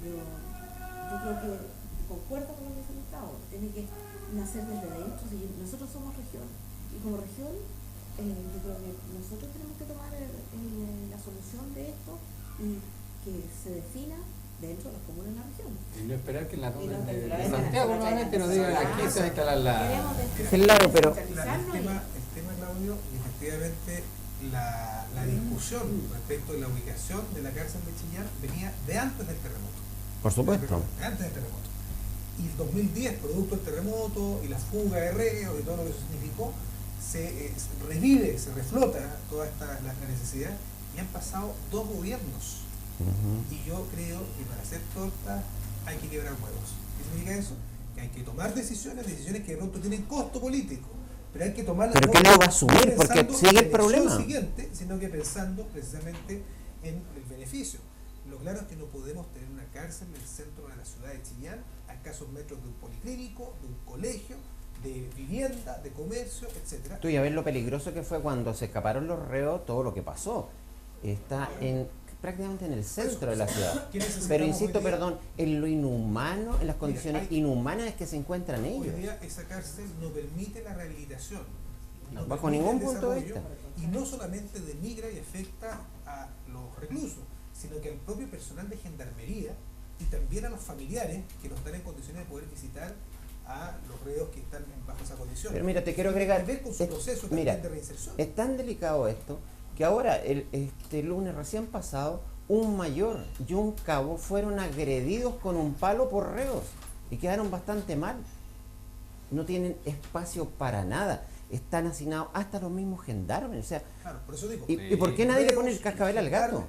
Yo creo que concuerdo con lo que dice Gustavo, tiene que nacer desde dentro. Si nosotros somos región, y como región yo creo que nosotros tenemos que tomar la solución de esto y que se defina dentro de las comunas de la región. Y no esperar que en la Y no de esperar Santiago que la nuevamente nos digan, aquí se va a instalar la... Queremos Claro, pero El tema, Claudio, y efectivamente la discusión respecto de la ubicación de la cárcel de Chillán venía de antes del terremoto. por supuesto. De antes del terremoto. Y el 2010, producto del terremoto y la fuga de reos y todo lo que eso significó, se revive, se reflota toda la necesidad, y han pasado 2 gobiernos. Y yo creo que para hacer torta hay que quebrar huevos. ¿Qué significa eso? Que hay que tomar decisiones que de pronto tienen costo político, pero hay que tomarlas. Pero que no va a asumir, porque pensando sigue en la el problema. elección siguiente, sino que pensando precisamente en el beneficio. Lo claro es que no podemos tener una cárcel en el centro de la ciudad de Chillán, a escasos metros de un policlínico, de un colegio, de vivienda, de comercio, etcétera. Tú ya ves lo peligroso que fue cuando se escaparon los reos, todo lo que pasó. Está prácticamente en el centro de la ciudad. ¿Qué necesitamos Pero insisto, hoy día? perdón, en lo inhumano, en las condiciones inhumanas en que se encuentran Hoy ellos. día esa cárcel no permite la rehabilitación. No, No bajo permite ningún el punto de desarrollo, vista. Y no solamente denigra y afecta a los reclusos, sino que al propio personal de gendarmería y también a los familiares que no están en condiciones de poder visitar a los reos que están bajo esa condición. Pero mira, te quiero agregar, Tiene que ver con su proceso también mira, de reinserción. es tan delicado esto que ahora, este lunes recién pasado, un mayor y un cabo fueron agredidos con un palo por reos y quedaron bastante mal. No tienen espacio para nada. Están hacinados hasta los mismos gendarmes. O sea, Claro, por eso digo. ¿y por qué nadie le pone el cascabel al gato?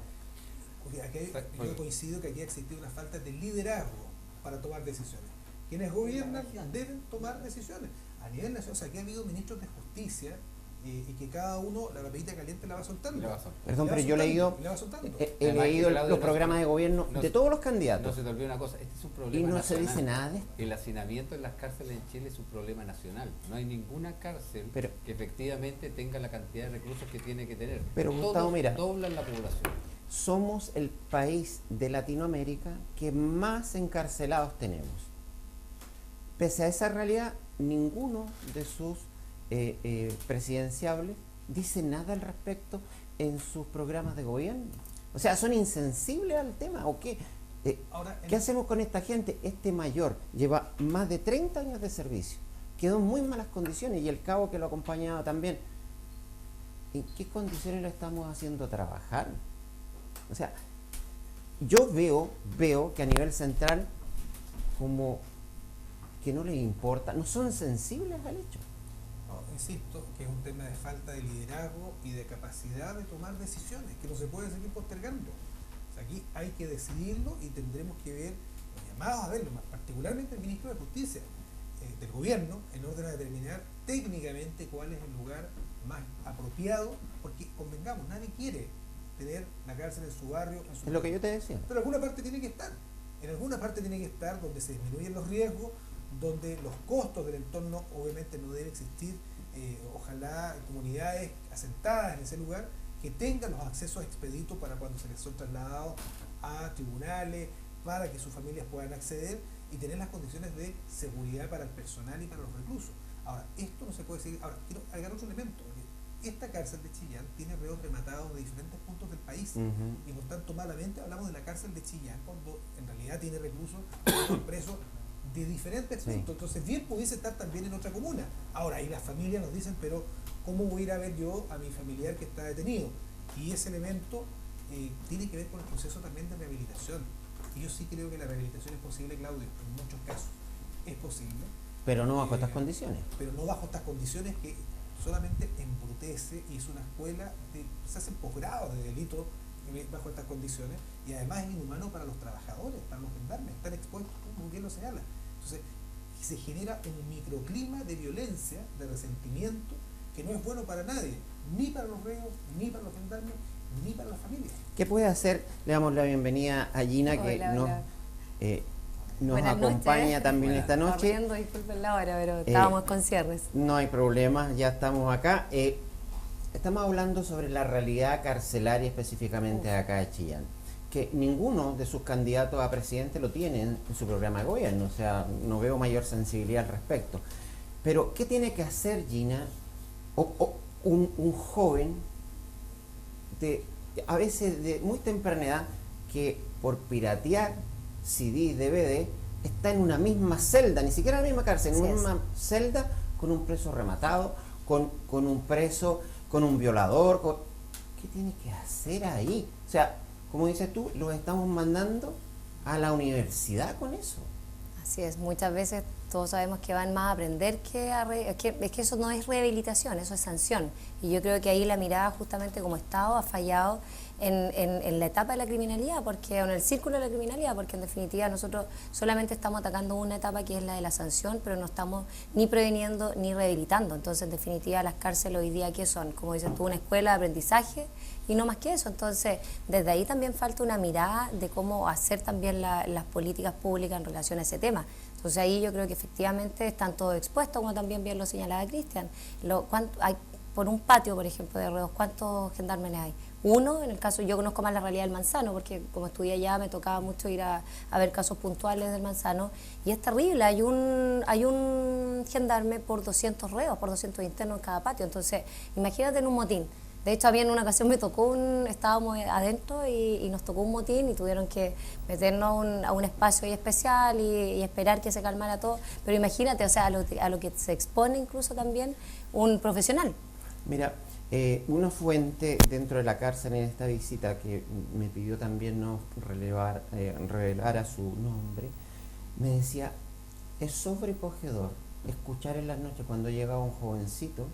Porque yo coincido que aquí ha existido una falta de liderazgo para tomar decisiones. Quienes gobiernan deben tomar decisiones a nivel nacional. O sea, aquí ha habido ministros de justicia y que cada uno la papelita caliente la va soltando. Perdón, pero yo he leído los programas de gobierno de todos los candidatos. No se te olvide una cosa, este es un problema y no nacional. se dice nada de esto. El hacinamiento en las cárceles en Chile es un problema nacional. No hay ninguna cárcel que efectivamente tenga la cantidad de reclusos que tiene que tener. Pero Gustavo, mira, doblan la población. Somos el país de Latinoamérica que más encarcelados tenemos. Pese a esa realidad, ninguno de sus presidenciables dice nada al respecto en sus programas de gobierno. O sea, ¿son insensibles al tema o qué? ¿Qué hacemos con esta gente? Este mayor lleva más de 30 años de servicio, quedó en muy malas condiciones y el cabo que lo acompañaba también. ¿En qué condiciones lo estamos haciendo trabajar? O sea, yo veo que a nivel central como que no les importa, no son sensibles al hecho. Insisto, que es un tema de falta de liderazgo y de capacidad de tomar decisiones, que no se puede seguir postergando. O sea, aquí hay que decidirlo y tendremos que ver, los llamados a verlo, más particularmente el ministro de Justicia del gobierno, en orden a determinar técnicamente cuál es el lugar más apropiado, porque convengamos, nadie quiere tener la cárcel en su barrio, en su Es lo que yo te decía. Pero en alguna parte tiene que estar. En alguna parte tiene que estar donde se disminuyen los riesgos, donde los costos del entorno obviamente no deben existir. Ojalá comunidades asentadas en ese lugar que tengan los accesos expeditos para cuando se les son trasladados a tribunales, para que sus familias puedan acceder y tener las condiciones de seguridad para el personal y para los reclusos. Ahora, esto no se puede seguir. Ahora, quiero agregar otro elemento, porque esta cárcel de Chillán tiene reos rematados de diferentes puntos del país, y por tanto malamente hablamos de la cárcel de Chillán cuando en realidad tiene reclusos presos de diferentes puntos. Entonces bien pudiese estar también en otra comuna. Ahora ahí las familias nos dicen, pero ¿cómo voy a ir a ver yo a mi familiar que está detenido? Y ese elemento tiene que ver con el proceso también de rehabilitación. Y yo sí creo que la rehabilitación es posible, Claudio, en muchos casos es posible, pero no bajo estas condiciones. Pero no bajo estas condiciones que solamente embrutece, y es una escuela se hacen posgrados de delito bajo estas condiciones, y además es inhumano para los trabajadores, para los gendarmes, están expuestos, como bien lo señala. Entonces se genera un microclima de violencia, de resentimiento, que no es bueno para nadie, ni para los reos, ni para los gendarmes, ni para las familias. ¿Qué puede hacer? Le damos la bienvenida a Gina, que nos acompaña noches. También esta noche. Corriendo, disculpen la hora, pero estábamos con cierres. No hay problema, ya estamos acá. Estamos hablando sobre la realidad carcelaria específicamente acá de Chillán, que ninguno de sus candidatos a presidente lo tiene en su programa de gobierno, o sea, no veo mayor sensibilidad al respecto. Pero, ¿qué tiene que hacer, Gina, un joven a veces de muy temprana edad, que por piratear CD, DVD, está en una misma celda, ni siquiera en la misma cárcel, en una misma celda con un preso rematado, con un preso, con un violador? ¿Qué tiene que hacer ahí? O sea, como dices tú, los estamos mandando a la universidad con eso. Así es, muchas veces todos sabemos que van más a aprender es que eso no es rehabilitación, eso es sanción. Y yo creo que ahí la mirada justamente como Estado ha fallado en la etapa de la criminalidad, porque en el círculo de la criminalidad, porque en definitiva nosotros solamente estamos atacando una etapa que es la de la sanción, pero no estamos ni preveniendo ni rehabilitando. Entonces, en definitiva, las cárceles hoy día, ¿qué son? Como dices tú, una escuela de aprendizaje y no más que eso. Entonces, desde ahí también falta una mirada de cómo hacer también las políticas públicas en relación a ese tema. Entonces ahí yo creo que efectivamente están todos expuestos, como también bien lo señalaba Cristian. Hay por un patio, por ejemplo, de reos, ¿cuántos gendarmes hay? Uno, en el caso, yo conozco más la realidad del Manzano, porque como estudié allá me tocaba mucho ir a ver casos puntuales del Manzano, y es terrible, hay un gendarme por 200 reos, por 200 internos en cada patio. Entonces, imagínate en un motín. De hecho, había en una ocasión estábamos adentro y nos tocó un motín y tuvieron que meternos a un espacio ahí especial y esperar que se calmara todo. Pero imagínate, o sea, a lo que se expone incluso también un profesional. Mira, una fuente dentro de la cárcel en esta visita que me pidió también no revelara su nombre, me decía, es sobrecogedor escuchar en las noches cuando llegaba un jovencito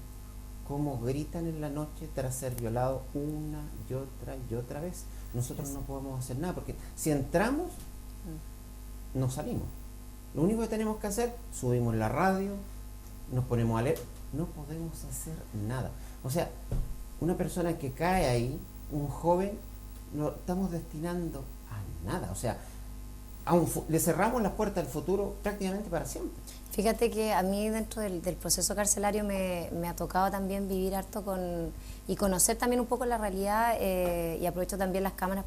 cómo gritan en la noche tras ser violado una y otra vez. Nosotros no podemos hacer nada, porque si entramos, no salimos. Lo único que tenemos que hacer, subimos la radio, nos ponemos a leer, no podemos hacer nada. O sea, una persona que cae ahí, un joven, no estamos destinando a nada. O sea, le cerramos las puertas del futuro prácticamente para siempre. Fíjate que a mí dentro del proceso carcelario me ha tocado también vivir harto y conocer también un poco la realidad, y aprovecho también las cámaras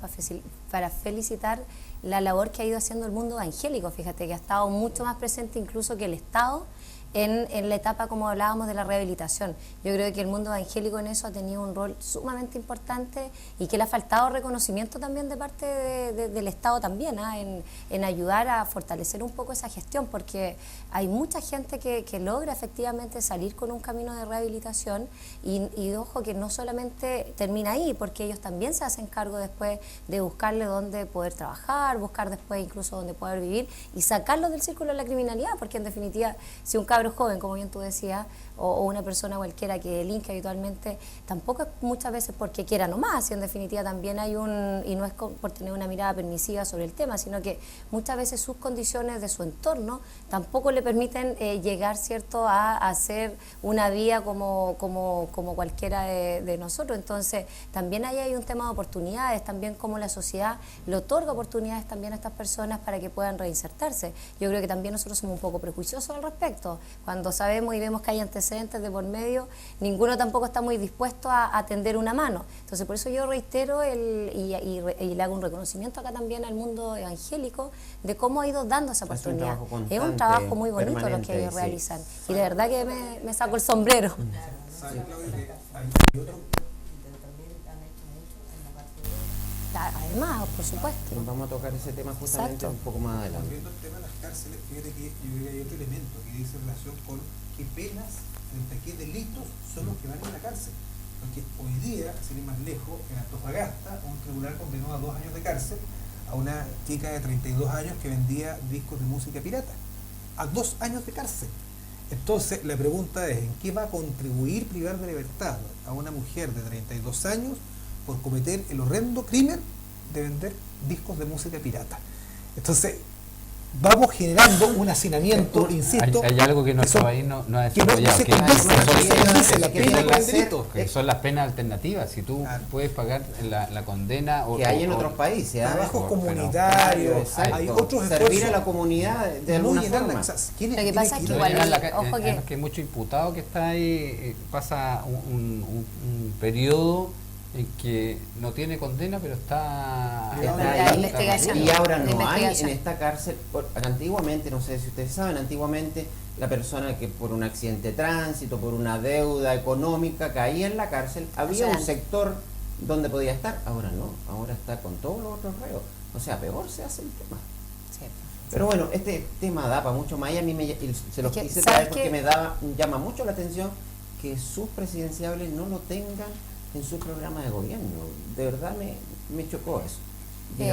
para felicitar la labor que ha ido haciendo el mundo evangélico. Fíjate que ha estado mucho más presente incluso que el Estado en la etapa, como hablábamos, de la rehabilitación. Yo creo que el mundo evangélico en eso ha tenido un rol sumamente importante y que le ha faltado reconocimiento también de parte del Estado también, en ayudar a fortalecer un poco esa gestión, porque hay mucha gente que logra efectivamente salir con un camino de rehabilitación y ojo que no solamente termina ahí, porque ellos también se hacen cargo después de buscarle dónde poder trabajar, buscar después incluso dónde poder vivir y sacarlos del círculo de la criminalidad, porque en definitiva, si un cabro joven, como bien tú decías, o una persona cualquiera que delinque habitualmente, tampoco es muchas veces porque quiera nomás, y en definitiva también hay y no es por tener una mirada permisiva sobre el tema, sino que muchas veces sus condiciones de su entorno tampoco le permiten llegar, ¿cierto?, a hacer una vía como cualquiera de nosotros. Entonces también ahí hay un tema de oportunidades, también como la sociedad le otorga oportunidades también a estas personas para que puedan reinsertarse. Yo creo que también nosotros somos un poco prejuiciosos al respecto. Cuando sabemos y vemos que hay antecedentes de por medio, ninguno tampoco está muy dispuesto a tender una mano. Entonces por eso yo reitero y le hago un reconocimiento acá también al mundo evangélico de cómo ha ido dando esa oportunidad. Es un trabajo muy bonito lo que ellos realizan, y de verdad que me saco el sombrero. Además, por supuesto. Vamos a tocar ese tema justamente un poco más adelante. Volviendo al tema de las cárceles, fíjate que yo creo que hay otro elemento que dice en relación con qué penas, frente a qué delitos son los que van a la cárcel. Porque hoy día, sin ir más lejos, en Antofagasta, un tribunal condenó a 2 años de cárcel a una chica de 32 años que vendía discos de música pirata. A 2 años de cárcel. Entonces, la pregunta es, ¿en qué va a contribuir privar de libertad a una mujer de 32 años por cometer el horrendo crimen de vender discos de música pirata? Entonces, vamos generando un hacinamiento, insisto. Hay algo que nuestro país no ha desarrollado, que son las penas alternativas. Si tú puedes pagar la condena que hay en otros países, trabajos comunitarios, hay otros servir a la comunidad de alguna forma. Lo que pasa es que igual, que mucho imputado que está ahí pasa un periodo en que no tiene condena, pero está investigación. Y ahora no hay en esta cárcel. Antiguamente, no sé si ustedes saben, antiguamente la persona que por un accidente de tránsito, por una deuda económica, caía en la cárcel, había un sector donde podía estar. Ahora no, ahora está con todos los otros reos. O sea, peor se hace el tema. Sí. Pero bueno, este tema da para mucho más, y a mí se los quise traer porque llama mucho la atención que sus presidenciables no lo tengan en su programa de gobierno. De verdad me chocó eso.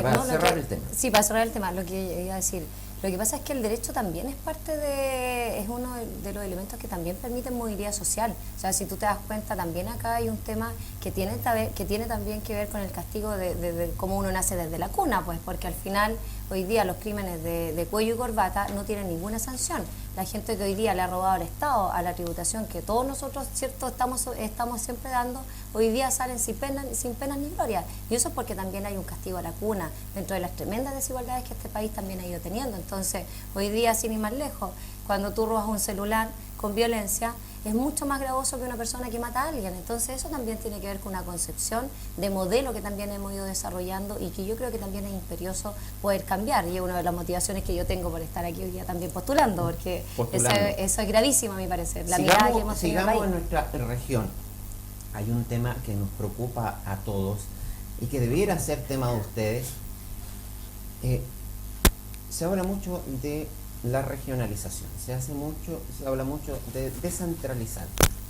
Para cerrar el tema. Sí, para cerrar el tema, lo que iba a decir. Lo que pasa es que el derecho también es es uno de los elementos que también permiten movilidad social. O sea, si tú te das cuenta, también acá hay un tema que tiene también que ver con el castigo de cómo uno nace desde la cuna, pues, porque al final, hoy día, los crímenes de cuello y corbata no tienen ninguna sanción. La gente que hoy día le ha robado al Estado, a la tributación que todos nosotros, cierto, estamos siempre dando, hoy día salen sin penas ni gloria. Y eso es porque también hay un castigo a la cuna, dentro de las tremendas desigualdades que este país también ha ido teniendo. Entonces, hoy día, sin ir más lejos, cuando tú robas un celular con violencia, es mucho más gravoso que una persona que mata a alguien. Entonces, eso también tiene que ver con una concepción de modelo que también hemos ido desarrollando y que yo creo que también es imperioso poder cambiar. Y es una de las motivaciones que yo tengo por estar aquí hoy día también postulando, porque eso es gravísimo a mi parecer. La mirada que hemos tenido sigamos en nuestra región. Hay un tema que nos preocupa a todos y que debiera ser tema de ustedes. Se habla mucho de la regionalización, se habla mucho de descentralizar,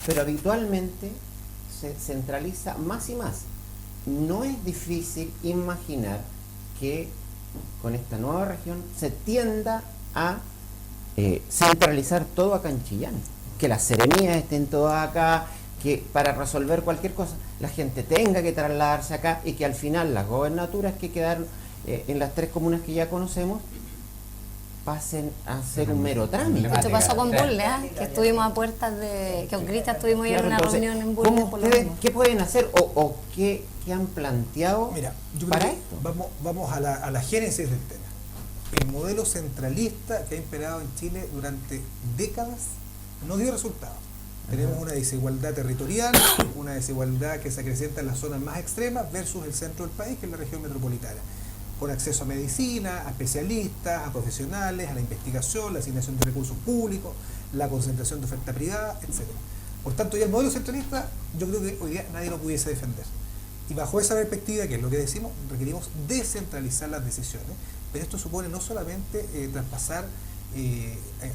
pero habitualmente se centraliza más y más. No es difícil imaginar que con esta nueva región se tienda a centralizar todo acá en Chillán, que las seremías estén todas acá, que para resolver cualquier cosa la gente tenga que trasladarse acá y que al final las gobernaturas que quedaron en las 3 comunas que ya conocemos pasen a ser un mero trámite. Esto pasó con Claro. Bulnes, que estuvimos a puertas que con Grita estuvimos ahí en Claro, una entonces, reunión en Bulnes ¿cómo por lo ustedes, mismo. qué pueden hacer o qué han planteado Mira, yo creo para que esto? vamos a la génesis del tema. El modelo centralista que ha imperado en Chile durante décadas no dio resultados. Tenemos una desigualdad territorial, una desigualdad que se acrecienta en las zonas más extremas versus el centro del país, que es la región metropolitana, con acceso a medicina, a especialistas, a profesionales, a la investigación, la asignación de recursos públicos, la concentración de oferta privada, etc. Por tanto, ya el modelo centralista, yo creo que hoy día nadie lo pudiese defender. Y bajo esa perspectiva, que es lo que decimos, requerimos descentralizar las decisiones, pero esto supone no solamente traspasar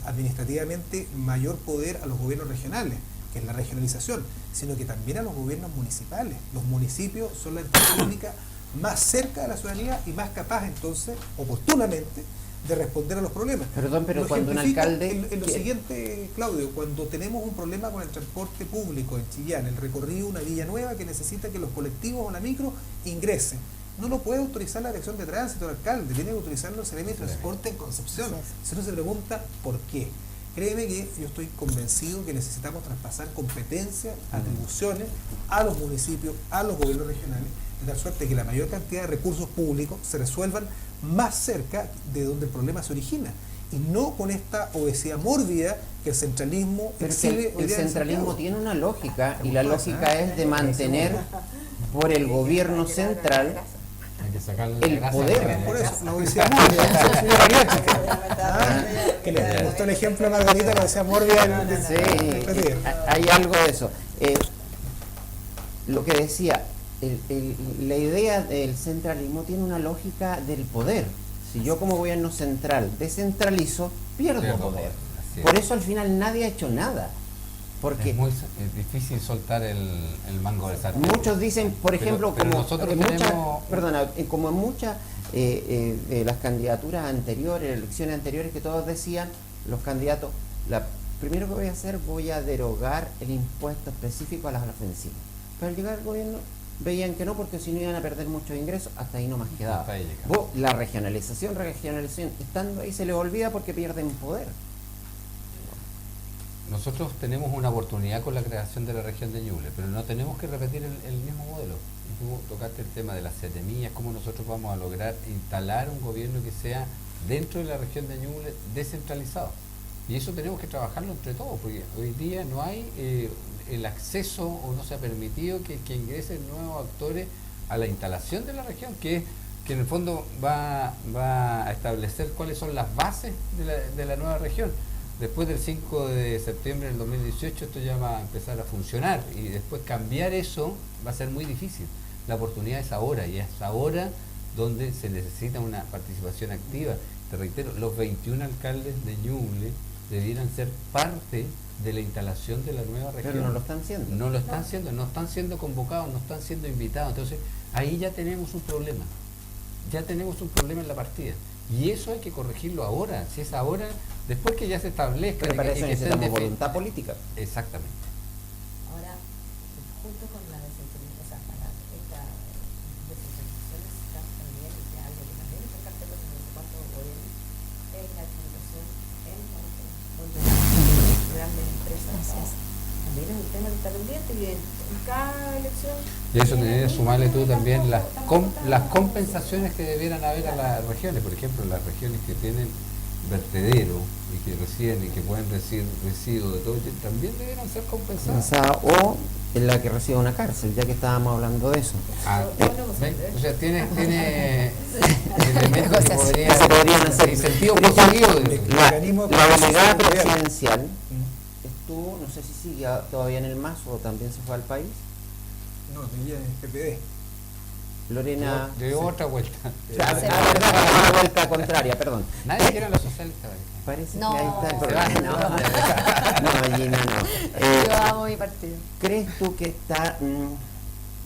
administrativamente mayor poder a los gobiernos regionales, que es la regionalización, sino que también a los gobiernos municipales. Los municipios son la entidad pública más cerca de la ciudadanía y más capaz entonces, oportunamente, de responder a los problemas. Perdón, pero Lo cuando un ejemplifico alcalde... en lo siguiente, Claudio, cuando tenemos un problema con el transporte público en Chillán, el recorrido una villa nueva que necesita que los colectivos o la micro ingresen, no lo puede autorizar la dirección de tránsito el alcalde, tiene que autorizarlo el Seremi de Transporte en Concepción. Si uno se pregunta por qué. Créeme que yo estoy convencido que necesitamos traspasar competencias, atribuciones a los municipios, a los gobiernos regionales, de tal suerte que la mayor cantidad de recursos públicos se resuelvan más cerca de donde el problema se origina, y no con esta obesidad mórbida que el centralismo Pero exhibe hoy el día en centralismo Santiago. tiene una lógica, y la lógica es de mantener por el gobierno central Hay que sacarle el la gracia. poder. Por eso, la obesidad mórbida, señora bariátrica. Que le gustó el ejemplo a Margarita, la obesidad mórbida. Sí, hay algo de eso. Lo que decía, la idea del centralismo tiene una lógica del poder. Si yo como gobierno central descentralizo, pierdo poder. Así es. Por eso al final nadie ha hecho nada. Porque Es difícil soltar el mango de sartén. muchos dicen, por ejemplo, pero como nosotros en muchas, tenemos... como en muchas de las candidaturas anteriores, elecciones anteriores, que todos decían, los candidatos, primero que voy a hacer, voy a derogar el impuesto específico a las ofensivas. Pero al llegar al gobierno veían que no, porque si no iban a perder muchos ingresos, hasta ahí nomás quedaba. Hasta ahí llegamos. La regionalización, estando ahí se les olvida porque pierden poder. Nosotros tenemos una oportunidad con la creación de la región de Ñuble, pero no tenemos que repetir el mismo modelo. Y tú tocaste el tema de las seremías, cómo nosotros vamos a lograr instalar un gobierno que sea dentro de la región de Ñuble descentralizado. Y eso tenemos que trabajarlo entre todos, porque hoy día no hay el acceso, o no se ha permitido que ingresen nuevos actores a la instalación de la región, que en el fondo va a establecer cuáles son las bases de la nueva región. Después del 5 de septiembre del 2018 esto ya va a empezar a funcionar, y después cambiar eso va a ser muy difícil. La oportunidad es ahora, y es ahora donde se necesita una participación activa. Te reitero, los 21 alcaldes de Ñuble debieran ser parte de la instalación de la nueva región. Pero no lo están haciendo. No lo están haciendo, no están siendo convocados, no están siendo invitados. Entonces, ahí ya tenemos un problema. Ya tenemos un problema en la partida. Y eso hay que corregirlo ahora. Si es ahora, después que ya se establezca. Pero para eso necesitamos estén voluntad política. Exactamente. Ahora, junto con la descentralización, o sea, para esta descentralización necesitamos también, y que algo que también es el cartel de los cuatro gobiernos, es la administración en la región, donde las grandes empresas también es un tema que está pendiente, y en cada elección... Y eso tenés que sumarle tú también las compensaciones que debieran haber a las regiones. Por ejemplo, las regiones que tienen vertedero y que reciben y que pueden recibir residuos de todo, también debieran ser compensadas. O en la que recibe una cárcel, ya que estábamos hablando de eso. ¿Ven? O sea, tiene elementos que Se podrían hacer. en sentido Pero positivo. La delegada presidencial estuvo, no sé si sigue todavía en el MAS o también se fue al país. No, tenía PPD. Lorena. De otra vuelta. Una vuelta contraria, perdón. Nadie quiere a los socialistas. Parece No. que ahí está el programa. No, Gina, no. Yo amo mi partido. ¿Crees tú que está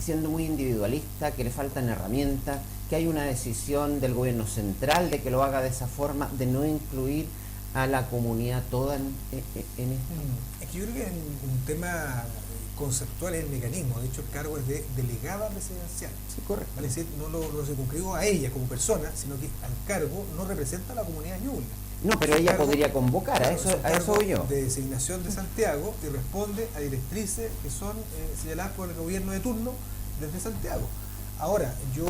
siendo muy individualista, que le faltan herramientas, que hay una decisión del gobierno central de que lo haga de esa forma, de no incluir a la comunidad toda en esto? Es que yo creo que es un tema conceptual, es el mecanismo. De hecho, el cargo es de delegada presidencial. Sí, correcto. Vale decir, no lo circunscribo a ella como persona, sino que al cargo no representa a la comunidad ñuble. No, pero ella podría convocar, a eso voy yo. De designación de Santiago, y responde a directrices que son señaladas por el gobierno de turno desde Santiago. Ahora, yo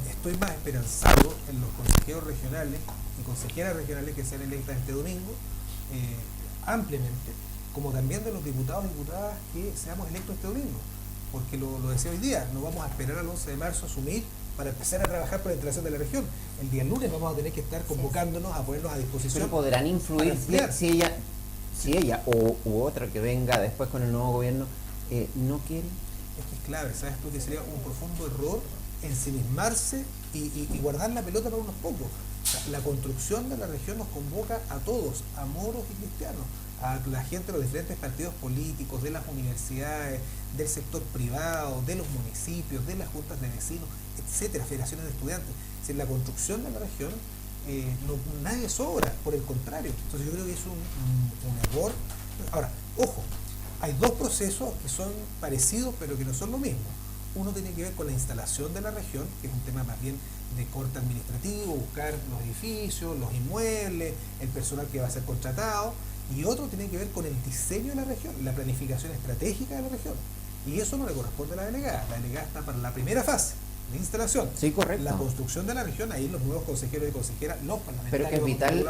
estoy más esperanzado en los consejeros regionales y consejeras regionales que sean electas este domingo, ampliamente, como también de los diputados y diputadas que seamos electos este domingo. Porque lo decía hoy día, no vamos a esperar al 11 de marzo a asumir para empezar a trabajar por la integración de la región. El día lunes vamos a tener que estar convocándonos a ponernos a disposición. Pero podrán influir si ella u otra que venga después con el nuevo gobierno no quiere. Es que es clave, ¿sabes tú? Que sería un profundo error ensimismarse y guardar la pelota para unos pocos. O sea, la construcción de la región nos convoca a todos, a moros y cristianos, a la gente de los diferentes partidos políticos, de las universidades, del sector privado, de los municipios, de las juntas de vecinos, etcétera, federaciones de estudiantes. Es decir, la construcción de la región, nadie sobra, por el contrario. Entonces yo creo que es un error. Ahora, ojo, hay dos procesos que son parecidos pero que no son lo mismo. Uno tiene que ver con la instalación de la región, que es un tema más bien de corte administrativo, buscar los edificios, los inmuebles, el personal que va a ser contratado, y otro tiene que ver con el diseño de la región, la planificación estratégica de la región. Y eso no le corresponde a la delegada. La delegada está para la primera fase de instalación. Sí, correcto. La construcción de la región, ahí los nuevos consejeros y consejeras, los parlamentarios. Pero que es vital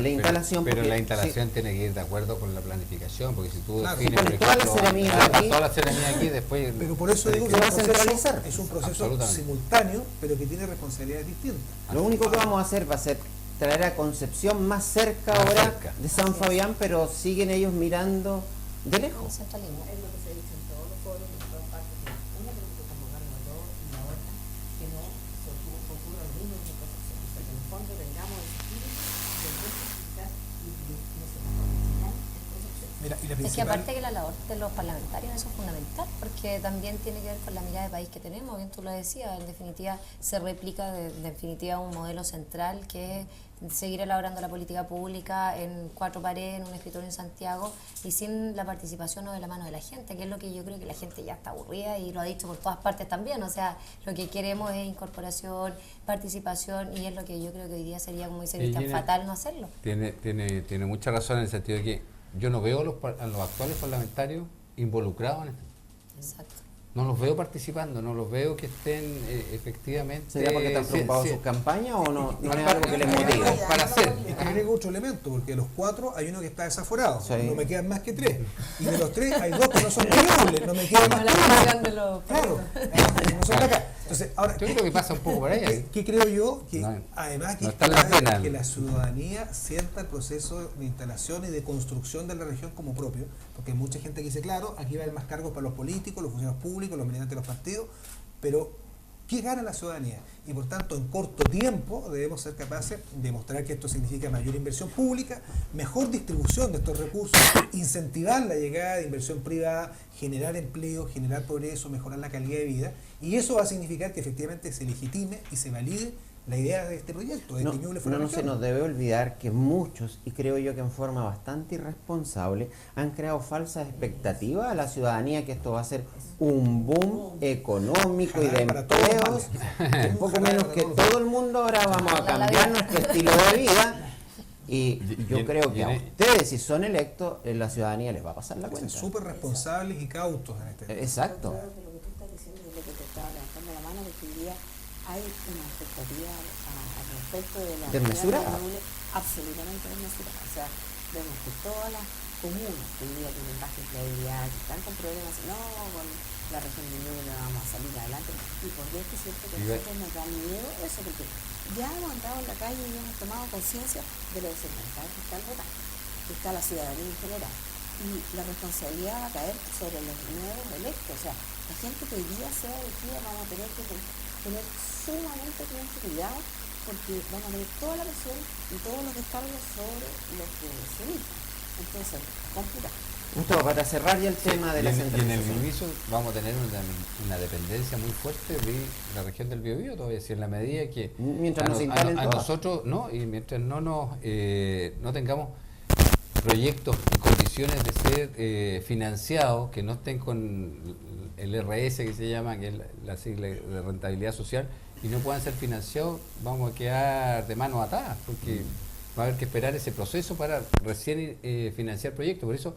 la instalación. Pero la instalación tiene que ir de acuerdo con la planificación, porque si tú defines, por ejemplo, toda la ceremonia aquí, después... Pero por eso digo que se va a centralizar. Es un proceso simultáneo, pero que tiene responsabilidades distintas. Lo único que vamos a hacer va a ser traer a Concepción más cerca ahora de San Fabián, pero siguen ellos mirando de lejos. Es lo que se dice en todos los foros, en todas partes. Una, tenemos que convocarnos a todos, y la otra, que no se ocurra lo mismo que Concepción. O sea, que en el fondo tengamos el espíritu de quizás y no se nos original en Concepción. Mira, y la Es que principal... aparte que la labor de los parlamentarios eso es fundamental, porque también tiene que ver con la mirada de país que tenemos, bien tú lo decías, en definitiva se replica en definitiva un modelo central que es seguir elaborando la política pública en cuatro paredes, en un escritorio en Santiago, y sin la participación o de la mano de la gente, que es lo que yo creo que la gente ya está aburrida y lo ha dicho por todas partes también. O sea, lo que queremos es incorporación, participación, y es lo que yo creo que hoy día sería, como dice Cristian, fatal no hacerlo. Tiene mucha razón en el sentido de que yo no veo a los actuales parlamentarios involucrados en esto. Exacto. No los veo participando, no los veo que estén efectivamente... ¿Será porque están preocupados de sus campañas o no es algo que les motive? Para hacer. Es que agrego otro elemento, porque de los cuatro hay uno que está desaforado, no me quedan más que tres. Y de los tres hay dos que no son disponibles, no me quedan más que uno. Claro, no son de acá. Entonces, ahora, yo creo que pasa un poco por ahí. ¿Qué creo yo? Que además que la ciudadanía sienta el proceso de instalación y de construcción de la región como propio, porque hay mucha gente que dice, claro, aquí va a haber más cargos para los políticos, los funcionarios públicos, los militantes de los partidos, pero ¿qué gana la ciudadanía? Y por tanto, en corto tiempo debemos ser capaces de mostrar que esto significa mayor inversión pública, mejor distribución de estos recursos, incentivar la llegada de inversión privada, generar empleo, generar progreso, mejorar la calidad de vida, y eso va a significar que efectivamente se legitime y se valide la idea de este proyecto. De No se nos debe olvidar que muchos, y creo yo que en forma bastante irresponsable, han creado falsas expectativas a la ciudadanía que esto va a ser un boom económico y de empleos, un poco menos que todo el mundo ahora vamos a cambiar nuestro estilo de vida. Y yo creo que a ustedes, si son electos, la ciudadanía les va a pasar la cuenta. Súper responsables y cautos en este tema. Exacto. Yo creo que lo que tú estás diciendo es lo que te estaba levantando la mano, porque hoy día hay una expectativa al respecto de la desmesurada, absolutamente desmesurada. O sea, vemos que todas las comunas que hoy día tienen baja empleabilidad, que están con problemas, no, con la región de Ñuble vamos a salir adelante. Y por eso es cierto que a nosotros nos da miedo eso, porque ya hemos andado en la calle y hemos tomado conciencia de lo desorientado que está el votante, que está la ciudadanía en general. Y la responsabilidad va a caer sobre los nuevos electos. O sea, la gente que hoy día sea elegida vamos a tener que tener sumamente mucho cuidado, porque van a tener toda la presión y todos los descargos sobre los que se elijan. Entonces, complicado. Gustavo, para cerrar ya el tema de la centralización. Y en el inicio vamos a tener una dependencia muy fuerte de la región del Biobío todavía, si en la medida que mientras nos instalen a nosotros, no, y mientras no tengamos proyectos en condiciones de ser financiados, que no estén con el RS que se llama, que es la sigla de rentabilidad social, y no puedan ser financiados, vamos a quedar de manos atadas, porque va a haber que esperar ese proceso para recién financiar proyectos. Por eso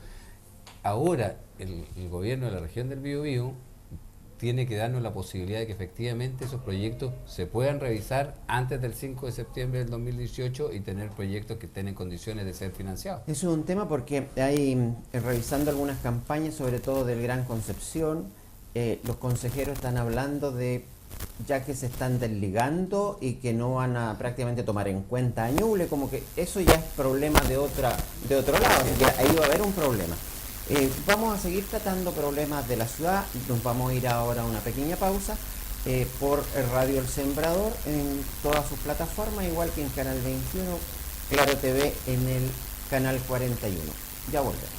ahora el gobierno de la región del Biobío tiene que darnos la posibilidad de que efectivamente esos proyectos se puedan revisar antes del 5 de septiembre del 2018 y tener proyectos que estén en condiciones de ser financiados. Eso es un tema porque hay, revisando algunas campañas, sobre todo del Gran Concepción, los consejeros están hablando de ya que se están desligando y que no van a prácticamente tomar en cuenta a Ñuble, como que eso ya es problema de otro lado, así que ahí va a haber un problema. Vamos a seguir tratando problemas de la ciudad, nos vamos a ir ahora a una pequeña pausa por Radio El Sembrador en todas sus plataformas, igual que en Canal 21, Claro TV en el Canal 41. Ya volvemos.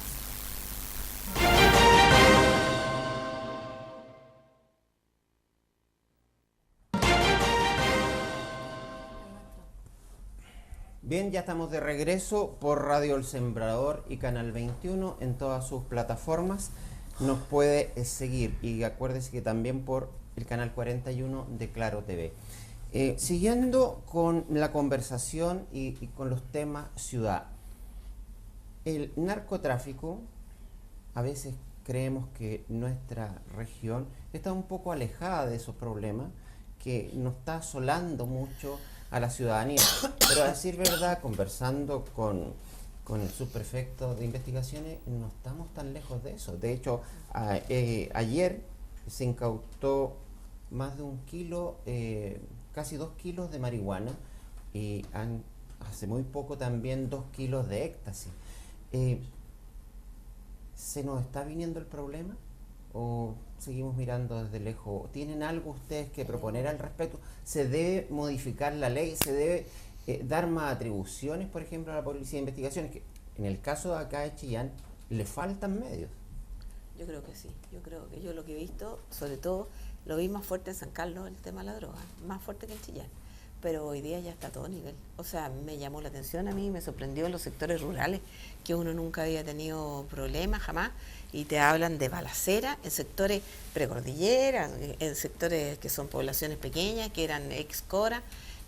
Bien, ya estamos de regreso por Radio El Sembrador y Canal 21 en todas sus plataformas. Nos puede seguir y acuérdese que también por el Canal 41 de Claro TV. Siguiendo con la conversación y con los temas ciudad. El narcotráfico, a veces creemos que nuestra región está un poco alejada de esos problemas, que nos está asolando mucho a la ciudadanía, pero a decir verdad, conversando con el subprefecto de investigaciones, no estamos tan lejos de eso. De hecho, ayer se incautó más de 1 kilo, casi 2 kilos de marihuana y hace muy poco también 2 kilos de éxtasis. ¿Se nos está viniendo el problema o seguimos mirando desde lejos? ¿Tienen algo ustedes que proponer al respecto? ¿Se debe modificar la ley? ¿Se debe dar más atribuciones, por ejemplo, a la Policía de Investigaciones? Que en el caso de acá de Chillán, le faltan medios. Yo creo que sí. Yo creo que yo lo que he visto, sobre todo, lo vi más fuerte en San Carlos, el tema de la droga, más fuerte que en Chillán. Pero hoy día ya está a todo nivel. O sea, me llamó la atención a mí, me sorprendió en los sectores rurales, que uno nunca había tenido problemas, jamás, y te hablan de balacera en sectores precordillera, en sectores que son poblaciones pequeñas, que eran ex-Cora,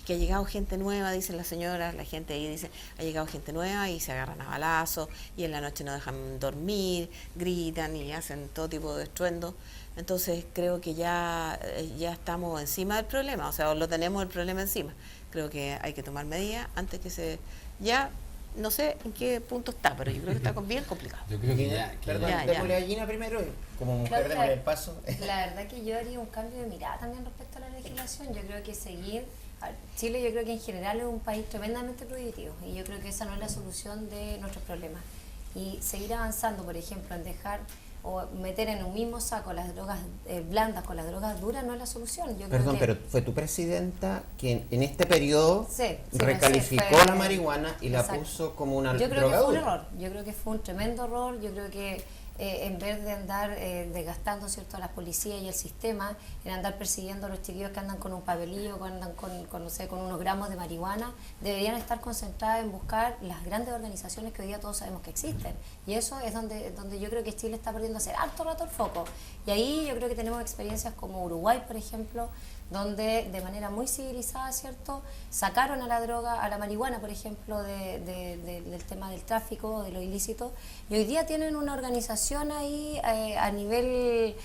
que ha llegado gente nueva, dicen las señoras, la gente ahí dice, ha llegado gente nueva y se agarran a balazos, y en la noche no dejan dormir, gritan y hacen todo tipo de estruendo. Entonces creo que ya estamos encima del problema, o sea, lo tenemos el problema encima. Creo que hay que tomar medidas antes que se... Ya no sé en qué punto está, pero yo creo que está bien complicado. Yo creo que ya... Perdón, démosle a Gina primero, como mujer démosle el paso. La verdad que yo haría un cambio de mirada también respecto a la legislación. Yo creo que Chile, yo creo que en general es un país tremendamente prohibitivo y yo creo que esa no es la solución de nuestros problemas. Y seguir avanzando, por ejemplo, en dejar o meter en un mismo saco las drogas blandas con las drogas duras no es la solución. Yo Perdón, creo que pero fue tu presidenta quien en este periodo sí, recalificó fue, la marihuana y exacto. la puso como una Yo creo droga que fue un dura. error, yo creo que fue un tremendo error, yo creo que en vez de andar desgastando, ¿cierto?, a las policías y el sistema, en andar persiguiendo a los chiquillos que andan con un papelillo, que andan con no sé, con unos gramos de marihuana, deberían estar concentradas en buscar las grandes organizaciones que hoy día todos sabemos que existen. Y eso es donde yo creo que Chile está perdiendo hace harto rato el foco. Y ahí yo creo que tenemos experiencias como Uruguay, por ejemplo, donde de manera muy civilizada, ¿cierto?, sacaron a la droga, a la marihuana, por ejemplo, del tema del tráfico, de lo ilícito, y hoy día tienen una organización ahí a nivel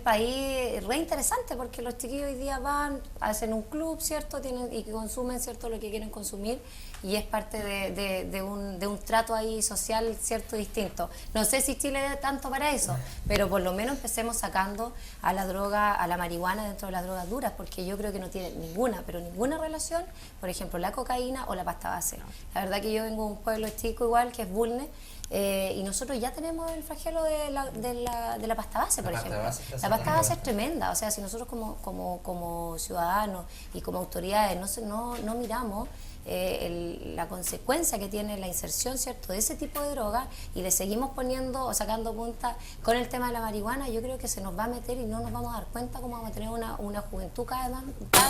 país re interesante, porque los chiquillos hoy día van, hacen un club, ¿cierto?, y consumen, ¿cierto?, lo que quieren consumir, y es parte de un trato ahí social, ¿cierto?, distinto. No sé si Chile da tanto para eso, pero por lo menos empecemos sacando a la droga, a la marihuana dentro de las drogas duras, porque yo creo que no tiene ninguna relación, por ejemplo, la cocaína o la pasta base. La verdad que yo vengo de un pueblo chico igual, que es Bulnes, y nosotros ya tenemos el flagelo de la pasta base, por ejemplo. La pasta base es tremenda, o sea, si nosotros como ciudadanos y como autoridades no miramos la consecuencia que tiene la inserción, ¿cierto?, de ese tipo de droga y le seguimos poniendo o sacando punta con el tema de la marihuana, yo creo que se nos va a meter y no nos vamos a dar cuenta cómo vamos a tener una juventud cada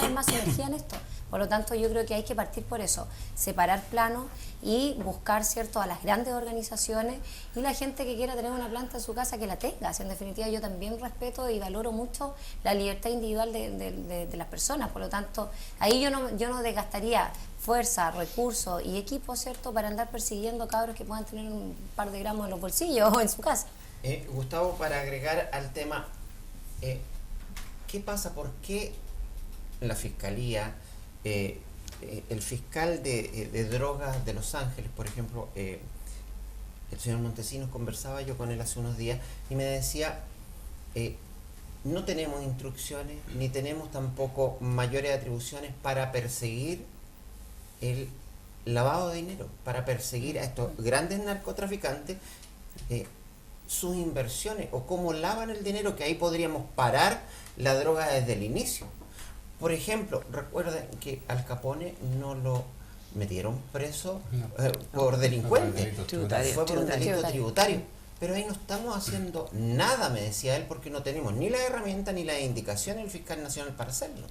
vez más sumergida en esto. Por lo tanto, yo creo que hay que partir por eso, separar planos y buscar, ¿cierto?, a las grandes organizaciones regulaciones, y la gente que quiera tener una planta en su casa que la tenga. En definitiva, yo también respeto y valoro mucho la libertad individual de las personas. Por lo tanto, ahí yo no desgastaría fuerza, recursos y equipo, ¿cierto?, para andar persiguiendo cabros que puedan tener un par de gramos en los bolsillos o en su casa. Gustavo, para agregar al tema, ¿qué pasa? ¿Por qué la Fiscalía, el fiscal de drogas de Los Ángeles, por ejemplo, el señor Montesinos, conversaba yo con él hace unos días y me decía, no tenemos instrucciones ni tenemos tampoco mayores atribuciones para perseguir el lavado de dinero, para perseguir a estos grandes narcotraficantes sus inversiones o cómo lavan el dinero, que ahí podríamos parar la droga desde el inicio. Por ejemplo, recuerden que Al Capone no lo metieron preso por delincuente, fue por un delito tributario. Pero ahí no estamos haciendo nada, me decía él, porque no tenemos ni la herramienta ni la indicación del fiscal nacional para hacerlo.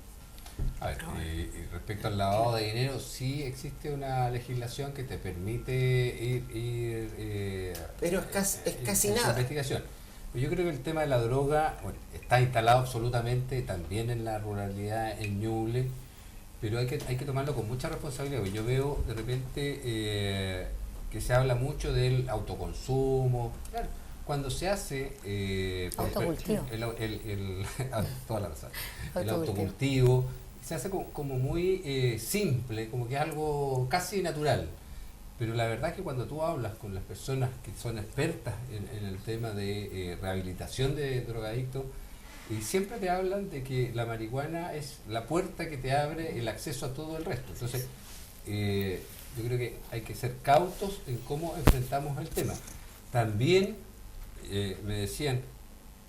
A ver, respecto al lavado de dinero, sí existe una legislación que te permite ir pero es casi nada. Investigación. Yo creo que el tema de la droga, bueno, está instalado absolutamente también en la ruralidad, en Ñuble, pero hay que tomarlo con mucha responsabilidad. Yo veo de repente que se habla mucho del autoconsumo. Claro, cuando se hace autocultivo. Toda la razón. El autocultivo se hace como muy simple, como que es algo casi natural. Pero la verdad es que cuando tú hablas con las personas que son expertas en el tema de rehabilitación de drogadictos, y siempre te hablan de que la marihuana es la puerta que te abre el acceso a todo el resto. Entonces, yo creo que hay que ser cautos en cómo enfrentamos el tema. También me decían,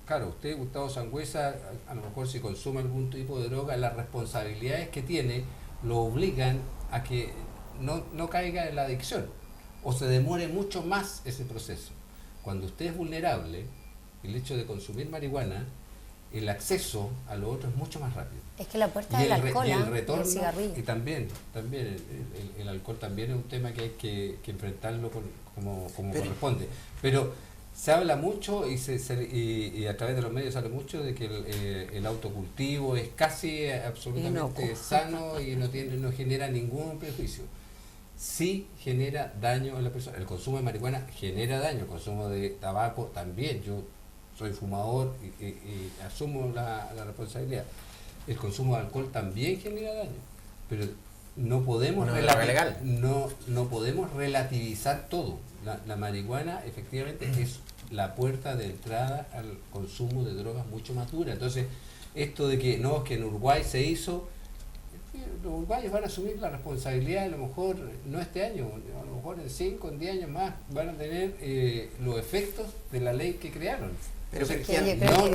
claro, usted, Gustavo Sangüesa, a lo mejor si consume algún tipo de droga, las responsabilidades que tiene lo obligan a que no caiga en la adicción o se demore mucho más ese proceso. Cuando usted es vulnerable, el hecho de consumir marihuana, el acceso a lo otro es mucho más rápido. Es que la puerta del alcohol y el retorno, y el cigarrillo. Y también el alcohol también es un tema que hay que enfrentarlo como corresponde. Pero se habla mucho y a través de los medios sale mucho de que el autocultivo es casi absolutamente sano y no genera ningún prejuicio. Sí genera daño a la persona. El consumo de marihuana genera daño, el consumo de tabaco también. Yo soy fumador y asumo la responsabilidad. El consumo de alcohol también genera daño, pero no podemos relativizar todo. La marihuana efectivamente es la puerta de entrada al consumo de drogas mucho más dura. Entonces, esto de que que en Uruguay se hizo, los uruguayos van a asumir la responsabilidad, a lo mejor no este año, a lo mejor en 5, en 10 años más van a tener los efectos de la ley que crearon. Pero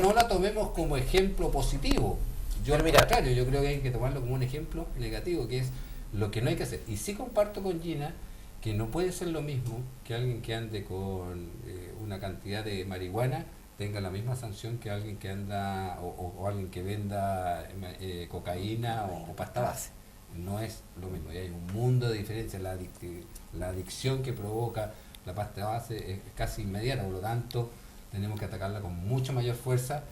no la tomemos como ejemplo positivo. Yo al contrario, yo creo que hay que tomarlo como un ejemplo negativo, que es lo que no hay que hacer. Y sí comparto con Gina que no puede ser lo mismo que alguien que ande con una cantidad de marihuana tenga la misma sanción que alguien que anda o alguien que venda cocaína o pasta base. No es lo mismo, y hay un mundo de diferencia. La adicción que provoca la pasta base es casi inmediata, por lo tanto tenemos que atacarla con mucha mayor fuerza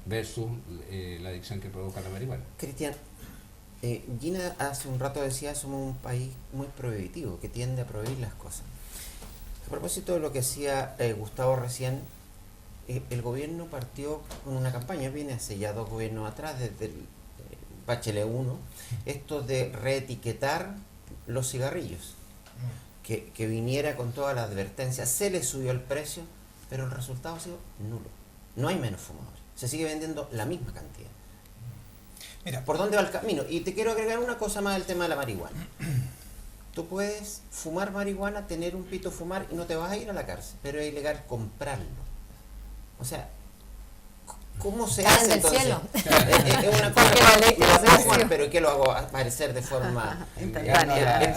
versus la adicción que provoca la marihuana. Cristian, Gina hace un rato decía, somos un país muy prohibitivo, que tiende a prohibir las cosas. A propósito de lo que decía Gustavo recién, el gobierno partió con una campaña, viene hace ya 2 gobiernos atrás, desde el Bachelet 1, esto de reetiquetar los cigarrillos, que viniera con toda la advertencia. Se le subió el precio, pero el resultado ha sido nulo. No hay menos fumadores, se sigue vendiendo la misma cantidad. Mira, ¿por dónde va el camino? Y te quiero agregar una cosa más del tema de la marihuana. Tú puedes fumar marihuana, tener un pito fumar y no te vas a ir a la cárcel, pero es ilegal comprarlo. O sea, ¿cómo se hace entonces? Cielo. Es una cosa que lo hacemos, Juan, pero que lo hago aparecer de forma espontánea.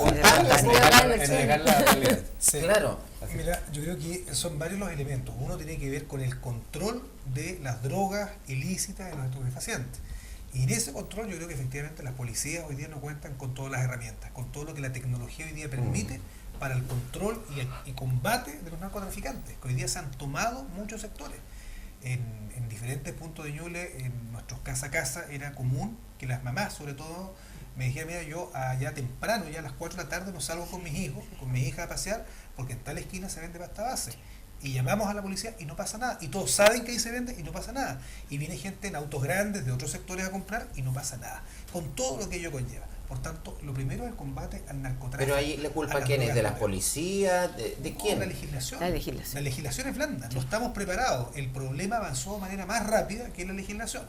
Sí. Claro. Mira, yo creo que son varios los elementos. Uno tiene que ver con el control de las drogas ilícitas y los estupefacientes. Y en ese control yo creo que efectivamente las policías hoy día no cuentan con todas las herramientas, con todo lo que la tecnología hoy día permite para el control y combate de los narcotraficantes, que hoy día se han tomado muchos sectores. En diferentes puntos de Ñuble, en nuestros casa a casa, era común que las mamás, sobre todo, me dijeran: mira, yo ya temprano, ya a las 4 de la tarde, no salgo con mis hijos, con mis hijas a pasear, porque en tal esquina se vende pasta base. Y llamamos a la policía y no pasa nada. Y todos saben que ahí se vende y no pasa nada. Y viene gente en autos grandes de otros sectores a comprar y no pasa nada. Con todo lo que ello conlleva. Por tanto, lo primero es el combate al narcotráfico. Pero ahí la culpa quién es, ¿de las policías? ¿De quién? La legislación. La legislación. La legislación es blanda. No estamos preparados. El problema avanzó de manera más rápida que la legislación.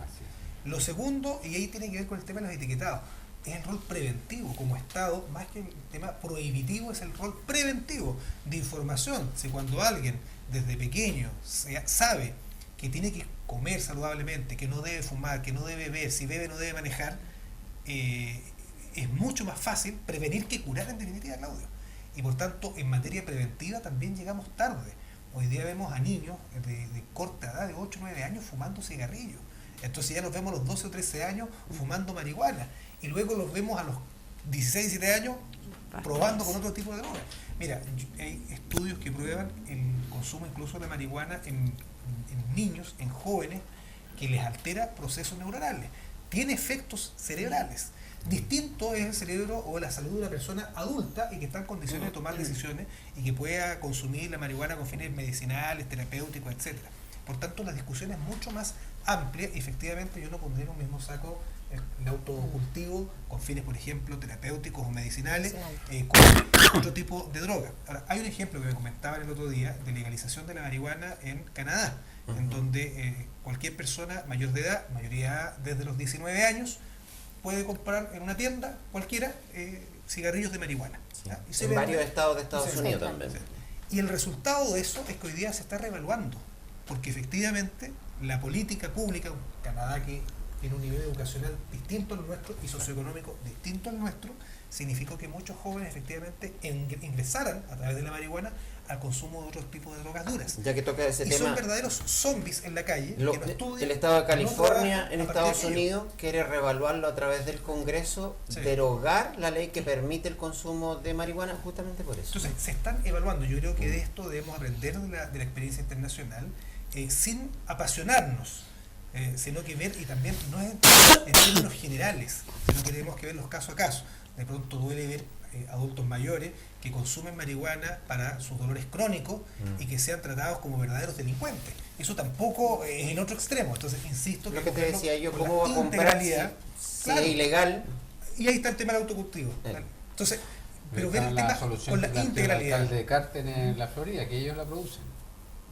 Lo segundo, y ahí tiene que ver con el tema de los etiquetados, es el rol preventivo como Estado, más que el tema prohibitivo, es el rol preventivo de información. Si cuando alguien desde pequeño sabe que tiene que comer saludablemente, que no debe fumar, que no debe beber, si bebe no debe manejar, es mucho más fácil prevenir que curar, en definitiva, Claudio. Y por tanto, en materia preventiva también llegamos tarde. Hoy día vemos a niños de corta edad, de 8 o 9 años, fumando cigarrillos. Entonces ya los vemos a los 12 o 13 años fumando marihuana. Y luego los vemos a los 16, 17 años probando con otro tipo de droga. Mira, hay estudios que prueban el consumo incluso de marihuana en niños, en jóvenes, que les altera procesos neuronales. Tiene efectos cerebrales. Distinto es el cerebro o la salud de una persona adulta y que está en condiciones de tomar decisiones y que pueda consumir la marihuana con fines medicinales, terapéuticos, etc. Por tanto, la discusión es mucho más amplia y efectivamente yo no pondría en un mismo saco el autocultivo con fines, por ejemplo, terapéuticos o medicinales, con otro tipo de droga. Ahora, hay un ejemplo que me comentaban el otro día de legalización de la marihuana en Canadá, en donde cualquier persona mayor de edad, mayoría desde los 19 años, puede comprar en una tienda cualquiera cigarrillos de marihuana. Sí. En varios estados de Estados Unidos también. Y el resultado de eso es que hoy día se está reevaluando, porque efectivamente la política pública, Canadá, que tiene un nivel educacional distinto al nuestro y socioeconómico distinto al nuestro, significó que muchos jóvenes efectivamente ingresaran a través de la marihuana al consumo de otros tipos de drogas duras. Ya que toca ese y tema, son verdaderos zombies en la calle. Que no estudian, el Estado de California en Estados de Unidos quiere reevaluarlo a través del Congreso, derogar la ley que permite el consumo de marihuana justamente por eso. Entonces se están evaluando. Yo creo que de esto debemos aprender de la experiencia internacional, sin apasionarnos, sino que ver, y también no es en términos generales, sino que tenemos que ver los casos a caso. De pronto duele ver adultos mayores que consumen marihuana para sus dolores crónicos y que sean tratados como verdaderos delincuentes. Eso tampoco es el otro extremo. Entonces, insisto, lo que te decía yo, ¿cómo va a comprar si claro, es ilegal? Y ahí está el tema del autocultivo. Entonces, pero ver el tema con la integralidad. El alcalde de Carten en la Florida, que ellos la producen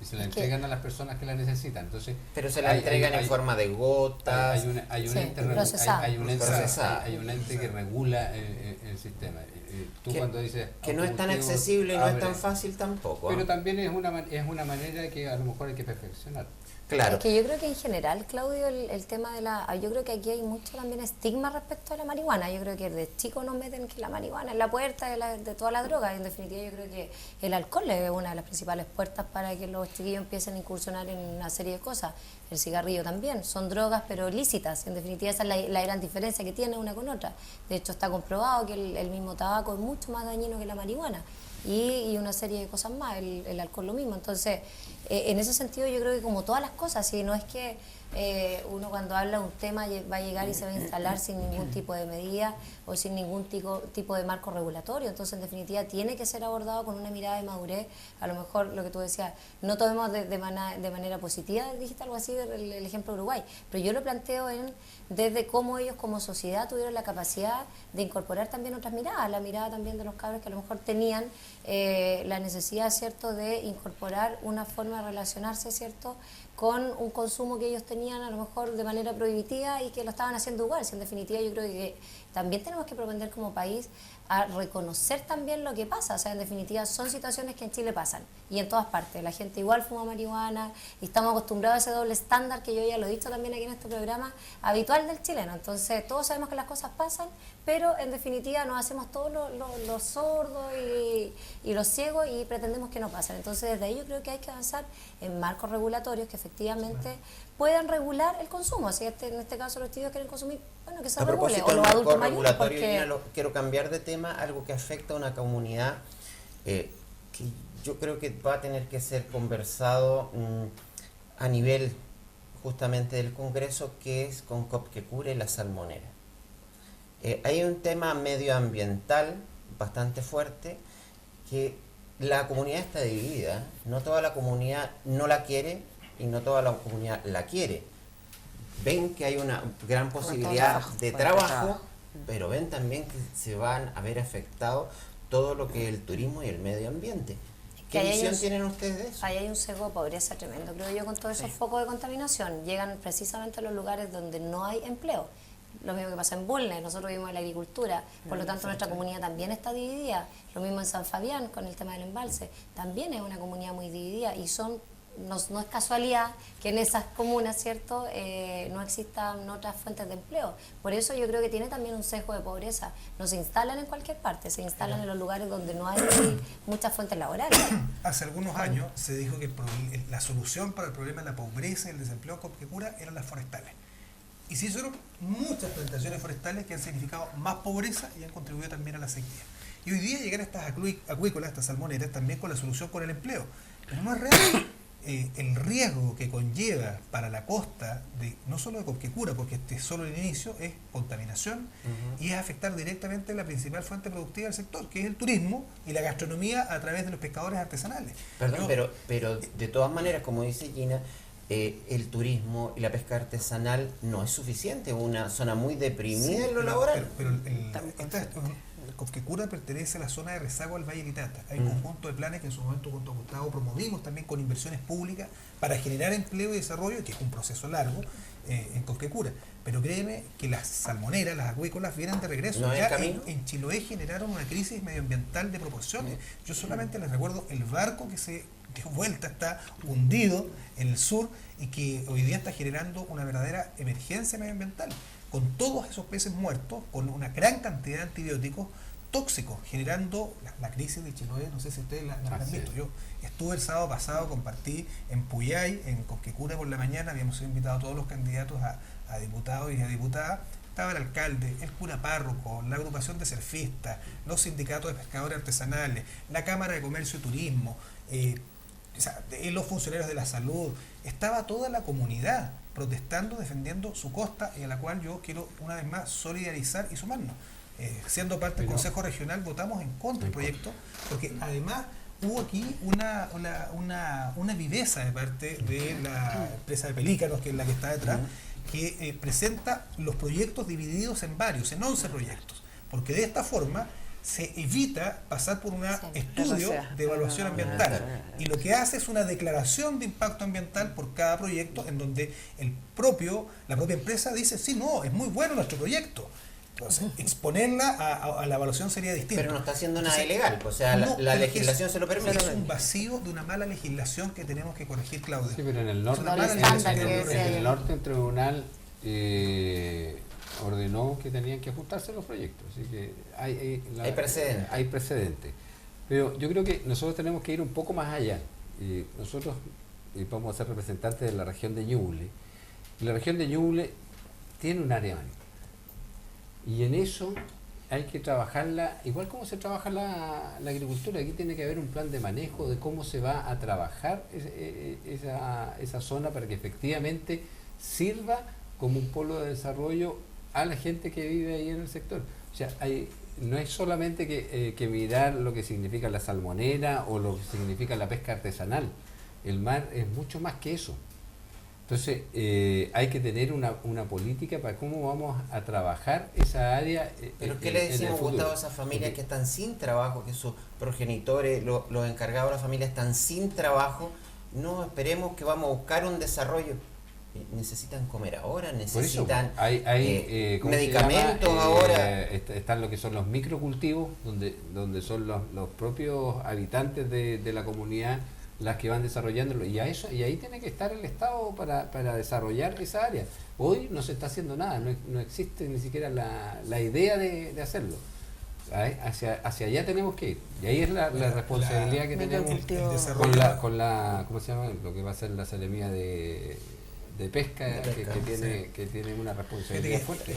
y se la entregan a las personas que la necesitan. Entonces, pero se la entregan en forma de gotas. Hay un ente que regula el sistema. Tú cuando dices que no es tan accesible y no es tan fácil tampoco. Pero también es una manera que a lo mejor hay que perfeccionar. Claro. Es que yo creo que en general, Claudio, el tema de yo creo que aquí hay mucho también estigma respecto a la marihuana. Yo creo que desde chicos nos meten que la marihuana es la puerta de todas las drogas. Y en definitiva yo creo que el alcohol es una de las principales puertas para que los chiquillos empiecen a incursionar en una serie de cosas. El cigarrillo también, son drogas pero lícitas. En definitiva esa es la gran diferencia que tiene una con otra. De hecho está comprobado que el mismo tabaco es mucho más dañino que la marihuana. Y una serie de cosas más, el alcohol lo mismo. Entonces, en ese sentido yo creo que como todas las cosas, si no es que uno cuando habla de un tema va a llegar y se va a instalar sin ningún tipo de medida o sin ningún tipo de marco regulatorio. Entonces, en definitiva, tiene que ser abordado con una mirada de madurez. A lo mejor, lo que tú decías, no tomemos de manera positiva, dijiste algo así, el ejemplo de Uruguay, pero yo lo planteo desde cómo ellos como sociedad tuvieron la capacidad de incorporar también otras miradas, la mirada también de los cabros que a lo mejor tenían la necesidad, ¿cierto?, de incorporar una forma de relacionarse, ¿cierto?, con un consumo que ellos tenían a lo mejor de manera prohibitiva y que lo estaban haciendo igual. Si en definitiva yo creo que también tenemos que propender como país a reconocer también lo que pasa. O sea, en definitiva son situaciones que en Chile pasan y en todas partes. La gente igual fuma marihuana y estamos acostumbrados a ese doble estándar que yo ya lo he dicho también aquí en este programa, habitual del chileno. Entonces todos sabemos que las cosas pasan, pero en definitiva nos hacemos todos los sordos y los ciegos y pretendemos que no pasen. Entonces desde ahí yo creo que hay que avanzar en marcos regulatorios que efectivamente puedan regular el consumo. Si en este caso los chicos quieren consumir, bueno, que se regule, o los adultos mayores. Porque quiero cambiar de tema, algo que afecta a una comunidad que yo creo que va a tener que ser conversado a nivel justamente del Congreso, que es con Copquecura y la salmonera. Hay un tema medioambiental bastante fuerte, que la comunidad está dividida. No toda la comunidad no la quiere y no toda la comunidad la quiere. Ven que hay una gran posibilidad de trabajo, pero ven también que se van a ver afectados todo lo que es el turismo y el medio ambiente. ¿Qué visión tienen ustedes de eso? Ahí hay un sesgo de pobreza tremendo, creo yo, con todos esos focos de contaminación. Llegan precisamente a los lugares donde no hay empleo. Lo mismo que pasa en Bulnes, nosotros vivimos en la agricultura, por lo tanto nuestra comunidad también está dividida. Lo mismo en San Fabián con el tema del embalse, también es una comunidad muy dividida y no es casualidad que en esas comunas, ¿cierto?, no existan otras fuentes de empleo. Por eso yo creo que tiene también un sesgo de pobreza. No se instalan en cualquier parte, se instalan en los lugares donde no hay muchas fuentes laborales. Hace algunos años se dijo que la solución para el problema de la pobreza y el desempleo en Copquecura eran las forestales. Y se hicieron muchas plantaciones forestales que han significado más pobreza y han contribuido también a la sequía. Y hoy día llegan estas acuícolas, estas salmoneras, también con la solución con el empleo. Pero no es real. El riesgo que conlleva para la costa, no solo de Copquecura, porque este es solo el inicio, es contaminación y es afectar directamente la principal fuente productiva del sector, que es el turismo y la gastronomía a través de los pescadores artesanales. Perdón, pero de todas maneras, como dice Gina, el turismo y la pesca artesanal no es suficiente, una zona muy deprimida en lo laboral. Pero Copquecura pertenece a la zona de rezago al Valle Litata. Hay un conjunto de planes que en su momento junto a Gustavo promovimos también con inversiones públicas para generar empleo y desarrollo, que es un proceso largo en Copquecura. Pero créeme que las salmoneras, las acuícolas vienen de regreso. ¿No ya en Chiloé generaron una crisis medioambiental de proporciones. Yo solamente les recuerdo el barco que se dio vuelta, está hundido en el sur y que hoy día está generando una verdadera emergencia medioambiental, con todos esos peces muertos, con una gran cantidad de antibióticos tóxicos, generando la crisis de Chiloé. No sé si ustedes la han visto. Yo estuve el sábado pasado, compartí en Puyay, en Copquecura por la mañana, habíamos sido invitados todos los candidatos a diputados y a diputadas. Estaba el alcalde, el cura párroco, la agrupación de surfistas, los sindicatos de pescadores artesanales, la Cámara de Comercio y Turismo, los funcionarios de la salud. Estaba toda la comunidad protestando, defendiendo su costa, y a la cual yo quiero una vez más solidarizar y sumarnos. Siendo parte del Consejo Regional, votamos en contra del proyecto, porque además hubo aquí una viveza de parte de la empresa de Pelícanos, que es la que está detrás, que presenta los proyectos divididos en 11 proyectos, porque de esta forma se evita pasar por un estudio de evaluación ambiental, y lo que hace es una declaración de impacto ambiental por cada proyecto, en donde la propia empresa dice, sí, no, es muy bueno nuestro proyecto. Entonces, exponerla a la evaluación sería distinto. Pero no está haciendo nada ilegal, o sea, la legislación se lo permite. Es un vacío de una mala legislación que tenemos que corregir, Claudia. Sí, pero en el norte, el tribunal ordenó que tenían que ajustarse los proyectos, así que hay precedentes. Pero yo creo que nosotros tenemos que ir un poco más allá. Nosotros vamos a ser representantes de la región de Ñuble, y la región de Ñuble tiene un área marítima, y en eso hay que trabajarla igual como se trabaja la agricultura. Aquí tiene que haber un plan de manejo de cómo se va a trabajar esa zona para que efectivamente sirva como un polo de desarrollo a la gente que vive ahí en el sector. O sea, no es solamente que mirar lo que significa la salmonera o lo que significa la pesca artesanal. El mar es mucho más que eso. Entonces, hay que tener una política para cómo vamos a trabajar esa área. ¿Pero qué le decimos, Gustavo, a esas familias que están sin trabajo, que sus progenitores, los encargados de la familia están sin trabajo? No esperemos que vamos a buscar un desarrollo. Necesitan comer ahora, necesitan hay medicamentos ahora. Están lo que son los microcultivos, donde son los propios habitantes de la comunidad las que van desarrollándolo, y ahí tiene que estar el Estado para desarrollar esa área. Hoy no se está haciendo nada, no existe ni siquiera la idea de hacerlo. Hacia allá tenemos que ir, y ahí es la responsabilidad que tenemos con la ¿cómo se llama? Lo que va a ser la Seremía de pesca, que tiene una responsabilidad fuerte.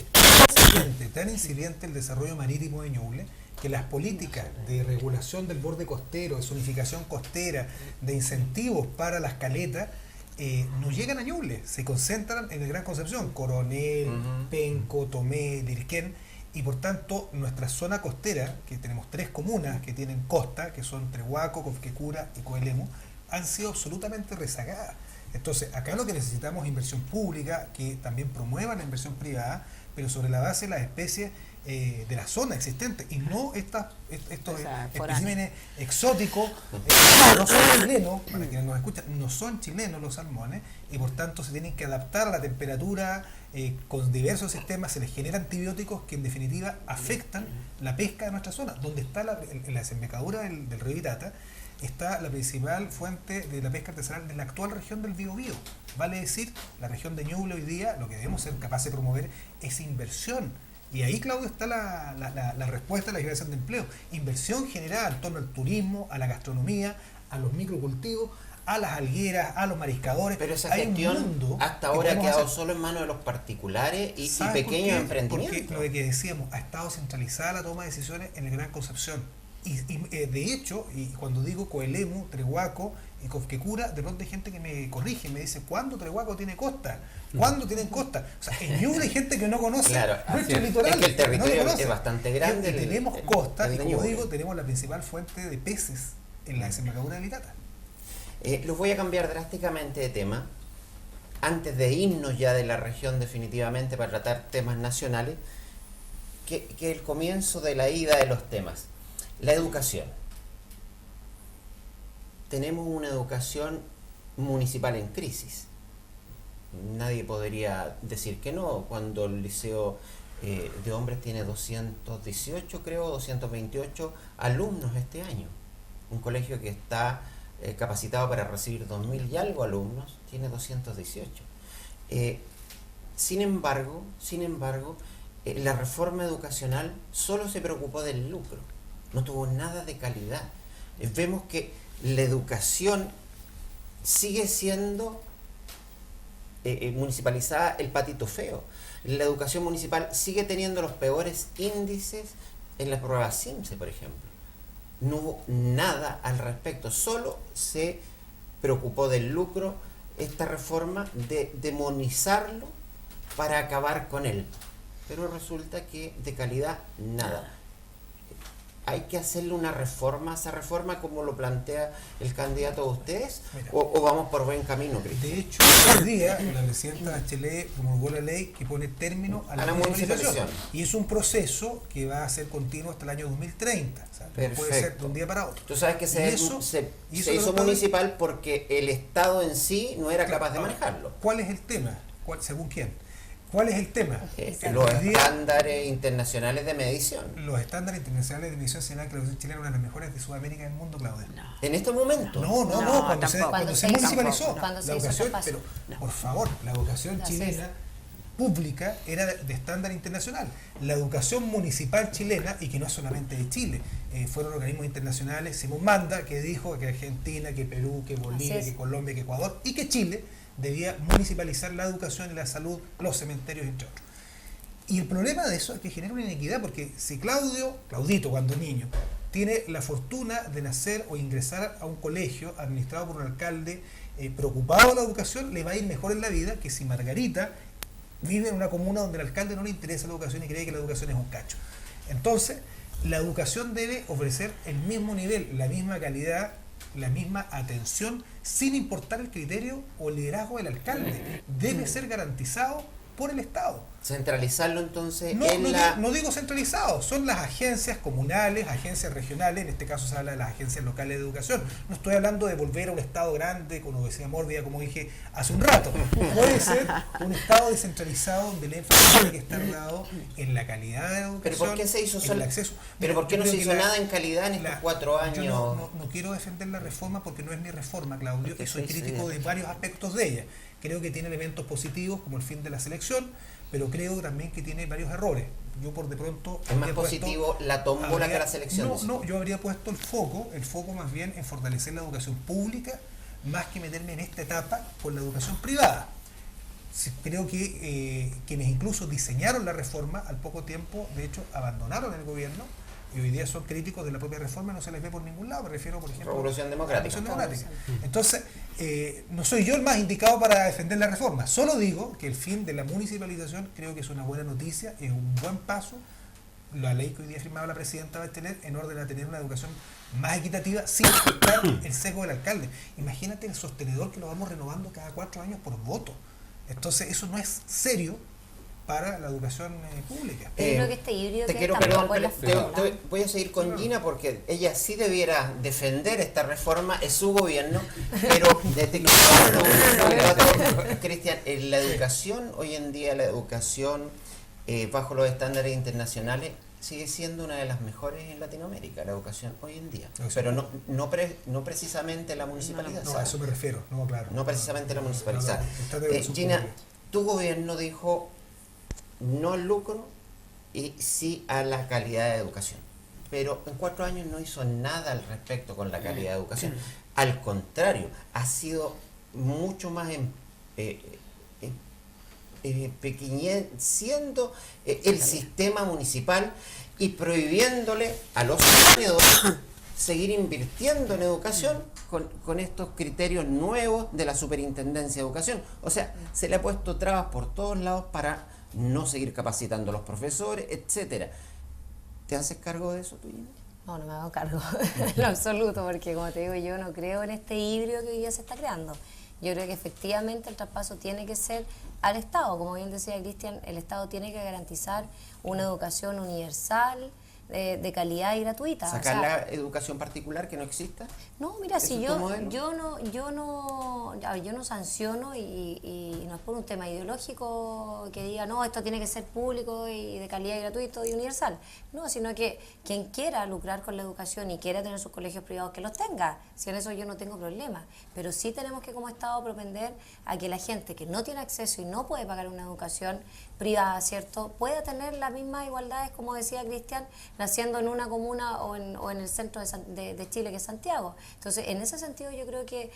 Tan incipiente el desarrollo marítimo de Ñuble, que las políticas de regulación del borde costero, de zonificación costera, de incentivos para las caletas, no llegan a Ñuble, se concentran en el Gran Concepción, Coronel, Penco, Tomé, Lirquén, y por tanto nuestra zona costera, que tenemos 3 comunas que tienen costa, que son Trehuaco, Cofquecura y Coelemu, han sido absolutamente rezagadas. Entonces, acá lo que necesitamos es inversión pública, que también promueva la inversión privada, pero sobre la base de las especies de la zona existente, y no estos especímenes exóticos, no son chilenos, para quienes nos escuchan, no son chilenos los salmones, y por tanto se tienen que adaptar a la temperatura, con diversos sistemas, se les genera antibióticos que en definitiva afectan la pesca de nuestra zona, donde está en la desembocadura del río Itata, está la principal fuente de la pesca artesanal de la actual región del Biobío. Vale decir, la región de Ñuble hoy día, lo que debemos ser capaces de promover es inversión. Y ahí, Claudio, está la respuesta a la generación de empleo. Inversión generada en torno al turismo, a la gastronomía, a los microcultivos, a las algueras, a los mariscadores. Pero esa gestión hasta ahora ha quedado solo en manos de los particulares y pequeños emprendimientos. Porque lo que decíamos, ha estado centralizada la toma de decisiones en el Gran Concepción. Y de hecho, y cuando digo Coelemu, Trehuaco y Cofquecura, de pronto hay gente que me corrige, me dice, ¿cuándo Trehuaco tiene costa? ¿Cuándo tienen costa? O sea, en Ñuble hay gente que no conoce nuestro litoral. Es que el territorio no es bastante grande. Y tenemos costa, y como digo, tenemos la principal fuente de peces en la desembocadura del Itata. Los voy a cambiar drásticamente de tema. Antes de irnos ya de la región definitivamente para tratar temas nacionales, que el comienzo de la ida de los temas. La educación. Tenemos una educación municipal en crisis. Nadie podría decir que no, cuando el liceo de hombres tiene 218, creo, 228 alumnos este año. Un colegio que está capacitado para recibir 2.000 y algo alumnos, tiene 218. Sin embargo, la reforma educacional solo se preocupó del lucro. No tuvo nada de calidad. Vemos que la educación sigue siendo municipalizada el patito feo. La educación municipal sigue teniendo los peores índices en las pruebas CIMSE, por ejemplo. No hubo nada al respecto, solo se preocupó del lucro esta reforma, de demonizarlo para acabar con él. Pero resulta que de calidad nada. ¿Hay que hacerle una reforma, esa reforma como lo plantea el candidato de ustedes? ¿O vamos por buen camino, Cristian? De hecho, hoy día la presidenta Bachelet promulgó la ley que pone término a la municipalización. Y es un proceso que va a ser continuo hasta el año 2030. O sea, no puede ser de un día para otro. Tú sabes que se hizo municipal porque el Estado en sí no era capaz de manejarlo. ¿Cuál es el tema? ¿Según quién? ¿Cuál es el tema? Los estándares internacionales de medición. Los estándares internacionales de medición señalan que la educación chilena es una de las mejores de Sudamérica del mundo, Claudia. No. ¿En este momento? No, cuando se municipalizó la educación, pero por favor, la educación chilena pública era de estándar internacional. La educación municipal chilena, y que no es solamente de Chile, fueron organismos internacionales, Simón Manda, que dijo que Argentina, que Perú, que Bolivia, que Colombia, que Ecuador, y que Chile debía municipalizar la educación y la salud, los cementerios, entre otros. Y el problema de eso es que genera una inequidad, porque si Claudito, cuando niño, tiene la fortuna de nacer o ingresar a un colegio administrado por un alcalde preocupado de la educación, le va a ir mejor en la vida que si Margarita vive en una comuna donde al alcalde no le interesa la educación y cree que la educación es un cacho. Entonces, la educación debe ofrecer el mismo nivel, la misma calidad, la misma atención, sin importar el criterio o el liderazgo del alcalde. Debe ser garantizado por el Estado. Centralizarlo entonces no digo centralizado, son las agencias comunales, agencias regionales, en este caso se habla de las agencias locales de educación. No estoy hablando de volver a un Estado grande, con obesidad mórbida, como dije hace un rato. Puede ser un Estado descentralizado donde el énfasis tiene que estar dado en la calidad de la educación. ¿Pero por qué se hizo el acceso? ¿Pero por qué no se hizo nada en calidad en estos 4 años? Yo no quiero defender la reforma porque no es mi reforma, Claudio, y soy crítico de varios aspectos de ella. Creo que tiene elementos positivos como el fin de la selección, pero creo también que tiene varios errores. Yo por de pronto... ¿Es más positivo la tómbola que la selección? No, yo habría puesto el foco más bien en fortalecer la educación pública, más que meterme en esta etapa con la educación privada. Creo que quienes incluso diseñaron la reforma, al poco tiempo, de hecho, abandonaron el gobierno y hoy día son críticos de la propia reforma, no se les ve por ningún lado. Me refiero, por ejemplo, Revolución Democrática. Entonces, no soy yo el más indicado para defender la reforma, solo digo que el fin de la municipalización creo que es una buena noticia, es un buen paso. La ley que hoy día ha firmado la presidenta va a tener en orden a tener una educación más equitativa sin afectar el sesgo del alcalde. Imagínate el sostenedor que lo vamos renovando cada 4 años por voto. Entonces eso no es serio para la educación pública. Yo creo que este híbrido te que quiero, tampoco perdón, es la forma. voy a seguir con Gina porque ella sí debiera defender esta reforma, es su gobierno, pero Cristian, en la educación, hoy en día la educación bajo los estándares internacionales sigue siendo una de las mejores en Latinoamérica, la educación hoy en día, pero no precisamente la municipalidad. No, a eso me refiero, no, claro. No precisamente la municipalidad. Gina, tu gobierno dijo no al lucro y sí a la calidad de educación, pero en 4 años no hizo nada al respecto con la calidad de educación. Al contrario, ha sido mucho más pequeñeciendo el sistema municipal y prohibiéndole a los ciudadanos seguir invirtiendo en educación con estos criterios nuevos de la Superintendencia de Educación. O sea, se le ha puesto trabas por todos lados para no seguir capacitando a los profesores, etcétera. ¿Te haces cargo de eso tú, Gina? No, no me hago cargo en lo absoluto, porque como te digo, yo no creo en este híbrido que hoy día se está creando. Yo creo que efectivamente el traspaso tiene que ser al Estado. Como bien decía Cristian, el Estado tiene que garantizar una educación universal, de calidad y gratuita. ¿Sacar la educación particular que no exista? No, mira, si yo no sanciono y no es por un tema ideológico que diga, no, esto tiene que ser público y de calidad y gratuito y universal. No, sino que quien quiera lucrar con la educación y quiera tener sus colegios privados, que los tenga. Si en eso yo no tengo problema. Pero sí tenemos que como Estado propender a que la gente que no tiene acceso y no puede pagar una educación privada, ¿cierto?, pueda tener las mismas igualdades, como decía Cristian, naciendo en una comuna o en el centro de Chile, que es Santiago. Entonces, en ese sentido yo creo que,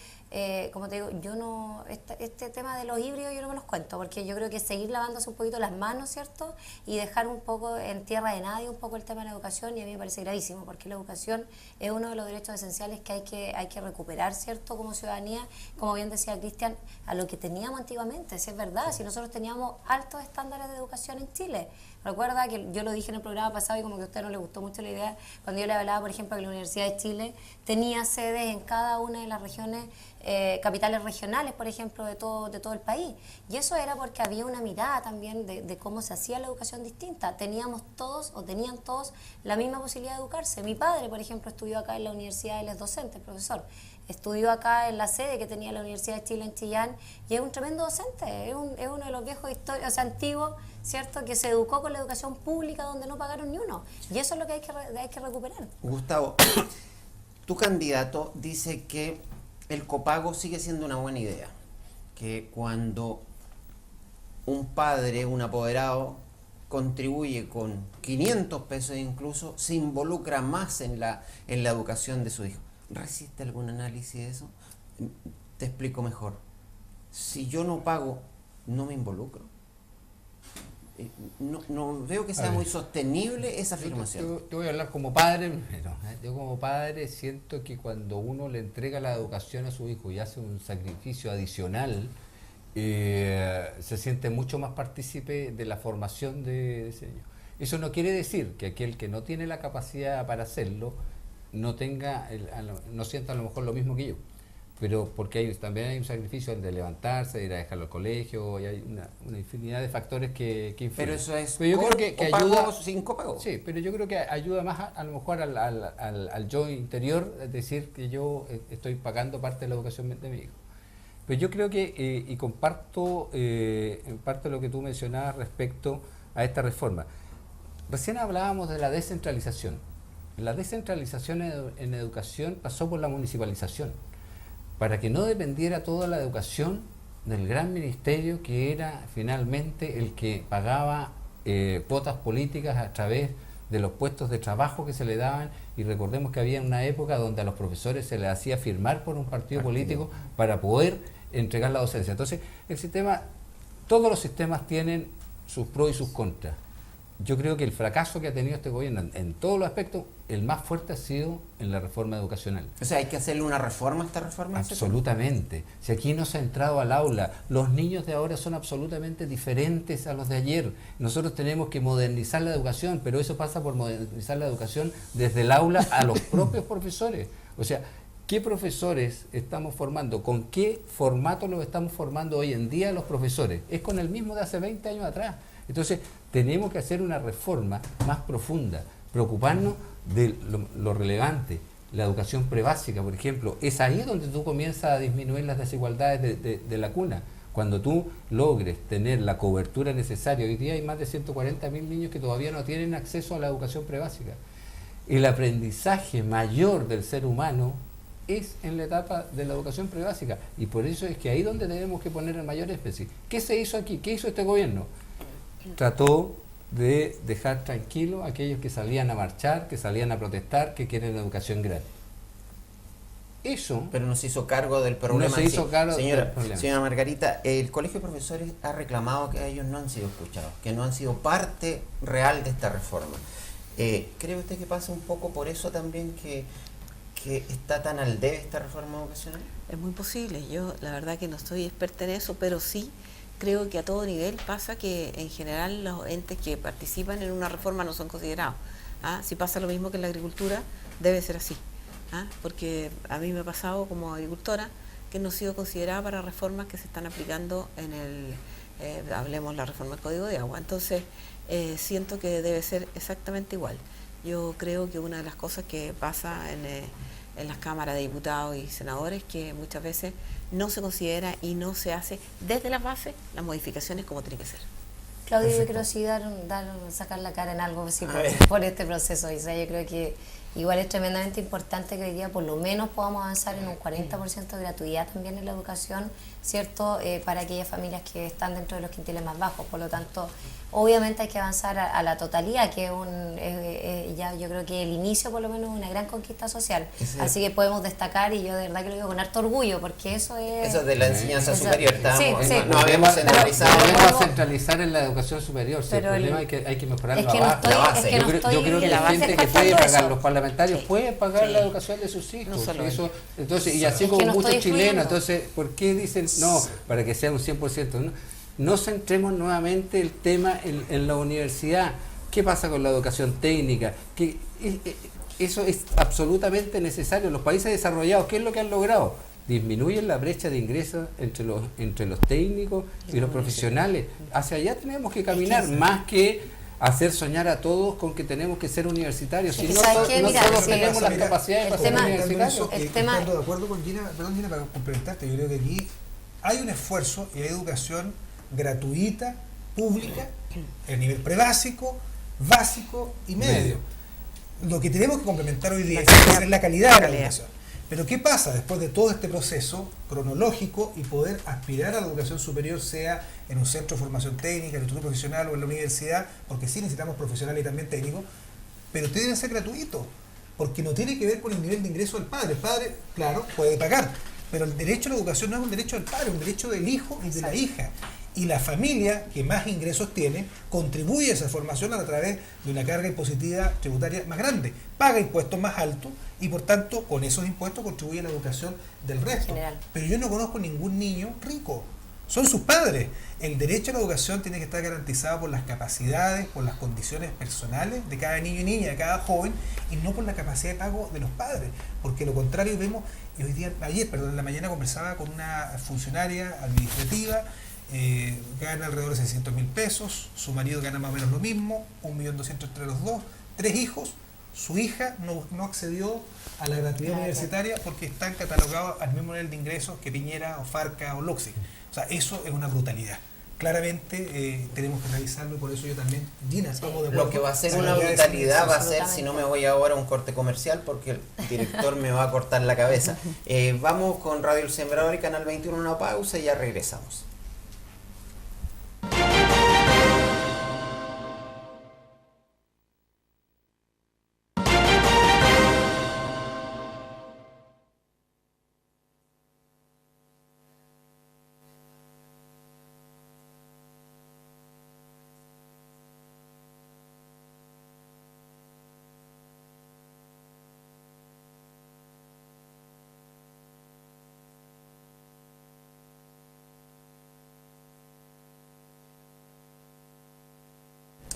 como te digo, yo no este tema de los híbridos yo no me los cuento, porque yo creo que seguir lavándose un poquito las manos, ¿cierto?, y dejar un poco en tierra de nadie un poco el tema de la educación, y a mí me parece gravísimo, porque la educación es uno de los derechos esenciales que hay que recuperar, ¿cierto?, como ciudadanía, como bien decía Cristian, a lo que teníamos antiguamente. Si es verdad, si nosotros teníamos altos estándares de educación en Chile. Recuerda que yo lo dije en el programa pasado y como que a usted no le gustó mucho la idea, cuando yo le hablaba, por ejemplo, que la Universidad de Chile tenía sedes en cada una de las regiones, capitales regionales, por ejemplo, de todo el país. Y eso era porque había una mirada también de cómo se hacía la educación distinta. Tenían todos la misma posibilidad de educarse. Mi padre, por ejemplo, estudió acá en la universidad, él es docente, profesor. Estudió acá en la sede que tenía la Universidad de Chile en Chillán y es un tremendo docente, es uno de los viejos antiguos, ¿cierto?, que se educó con la educación pública donde no pagaron ni uno. Y eso es lo que hay que recuperar. Gustavo, tu candidato dice que el copago sigue siendo una buena idea, que cuando un padre, un apoderado, contribuye con 500 pesos incluso, se involucra más en la educación de su hijo. ¿Resiste algún análisis de eso? Te explico mejor. Si yo no pago, ¿no me involucro? No veo que sea muy sostenible esa afirmación. Yo voy a hablar como padre primero. Yo como padre siento que cuando uno le entrega la educación a su hijo y hace un sacrificio adicional, se siente mucho más partícipe de la formación de ese niño. Eso no quiere decir que aquel que no tiene la capacidad para hacerlo no sienta a lo mejor lo mismo que yo, pero porque también hay un sacrificio de levantarse, de ir a dejarlo al colegio, y hay una infinidad de factores que influyen. Pero eso es pero yo creo que ayuda sin copago. Sí, pero yo creo que ayuda más a lo mejor al yo interior, es decir, que yo estoy pagando parte de la educación de mi hijo. Pero yo creo que, y comparto en parte lo que tú mencionabas respecto a esta reforma. Recién hablábamos de la descentralización. La descentralización en educación pasó por la municipalización, para que no dependiera toda la educación del gran ministerio, que era finalmente el que pagaba cuotas políticas a través de los puestos de trabajo que se le daban, y recordemos que había una época donde a los profesores se les hacía firmar por un partido político para poder entregar la docencia. Entonces, todos los sistemas tienen sus pros y sus contras. yo creo que el fracaso que ha tenido este gobierno en todos los aspectos, el más fuerte ha sido en la reforma educacional. O sea, hay que hacerle una reforma a esta reforma. Absolutamente. Si aquí no se ha entrado al aula, los niños de ahora son absolutamente diferentes a los de ayer. Nosotros tenemos que modernizar la educación, pero eso pasa por modernizar la educación desde el aula a los propios profesores. O sea, ¿qué profesores estamos formando? ¿Con qué formato los estamos formando hoy en día los profesores? Es con el mismo de hace 20 años atrás. Entonces, tenemos que hacer una reforma más profunda, preocuparnos de lo relevante. La educación prebásica, por ejemplo, es ahí donde tú comienzas a disminuir las desigualdades de la cuna. Cuando tú logres tener la cobertura necesaria, hoy día hay más de 140.000 niños que todavía no tienen acceso a la educación prebásica. El aprendizaje mayor del ser humano es en la etapa de la educación prebásica, y por eso es que ahí donde tenemos que poner el mayor énfasis. ¿Qué se hizo aquí? ¿Qué hizo este gobierno? Trató de dejar tranquilos a aquellos que salían a marchar, que salían a protestar, que quieren educación gratis. Eso... Pero no se hizo cargo del problema. No se hizo cargo del problema. Señora Margarita, el Colegio de Profesores ha reclamado que ellos no han sido escuchados, que no han sido parte real de esta reforma. ¿Cree usted que pasa un poco por eso también que está tan al debe esta reforma educacional? Es muy posible. Yo la verdad que no soy experta en eso, pero sí creo que a todo nivel pasa que en general los entes que participan en una reforma no son considerados. Si pasa lo mismo que en la agricultura, debe ser así. Porque a mí me ha pasado como agricultora que no he sido considerada para reformas que se están aplicando en hablemos la reforma del Código de Agua. Entonces, siento que debe ser exactamente igual. Yo creo que una de las cosas que pasa en las cámaras de diputados y senadores que muchas veces no se considera y no se hace desde las bases las modificaciones como tiene que ser. Claudio, yo quiero sí sacar la cara en algo sí, por este proceso. O sea, yo creo que igual es tremendamente importante que hoy día por lo menos podamos avanzar en un 40% de gratuidad también en la educación, ¿cierto? Para aquellas familias que están dentro de los quintiles más bajos. Por lo tanto, obviamente hay que avanzar a la totalidad, que ya yo creo que el inicio por lo menos es una gran conquista social. Sí. Así que podemos destacar, y yo de verdad que lo digo con harto orgullo, porque eso es... Eso de la enseñanza superior, no habíamos centralizado. Debemos centralizar en la educación superior, el problema hay que mejorar la base. Yo creo que la gente que puede pagar, los parlamentarios pueden pagar la educación de sus hijos. Entonces, y así como muchos chilenos, entonces, ¿por qué dicen no? Para que sea un 100%, no centremos nuevamente el tema en la universidad. ¿Qué pasa con la educación técnica? Que eso es absolutamente necesario. Los países desarrollados, ¿qué es lo que han logrado? Disminuyen la brecha de ingresos entre los técnicos y los profesionales. Hacia allá tenemos que caminar, más que hacer soñar a todos con que tenemos que ser universitarios. Si no todos tenemos las capacidades para ser universitarios. Estoy de acuerdo con Gina, perdón Gina, para complementarte. Yo creo que aquí hay un esfuerzo y hay educación gratuita, pública, el nivel prebásico, básico y medio. Lo que tenemos que complementar hoy día es la calidad de la educación. Pero ¿qué pasa después de todo este proceso cronológico y poder aspirar a la educación superior, sea en un centro de formación técnica, en el instituto profesional o en la universidad? Porque sí necesitamos profesionales y también técnicos, pero deben ser gratuitos, porque no tiene que ver con el nivel de ingreso del padre. El padre, claro, puede pagar, pero el derecho a la educación no es un derecho del padre, es un derecho del hijo y de la hija. Y la familia que más ingresos tiene contribuye a esa formación a través de una carga impositiva tributaria más grande, paga impuestos más altos y por tanto con esos impuestos contribuye a la educación del resto. Pero yo no conozco ningún niño rico, son sus padres. El derecho a la educación tiene que estar garantizado por las capacidades, por las condiciones personales de cada niño y niña, de cada joven, y no por la capacidad de pago de los padres, porque lo contrario vemos, y ayer en la mañana conversaba con una funcionaria administrativa, gana alrededor de 600.000 pesos, su marido gana más o menos lo mismo, 1.200.000 entre los dos, 3 hijos, su hija no accedió a la gratuidad universitaria porque están catalogados al mismo nivel de ingresos que Piñera o Farca o Luxig. O sea, eso es una brutalidad. Claramente tenemos que revisarlo y por eso yo también, Gina, estamos de acuerdo. Lo que va a ser una brutalidad va a ser, si no me voy ahora a un corte comercial porque el director me va a cortar la cabeza. Vamos con Radio El Sembrador y Canal 21, una pausa y ya regresamos.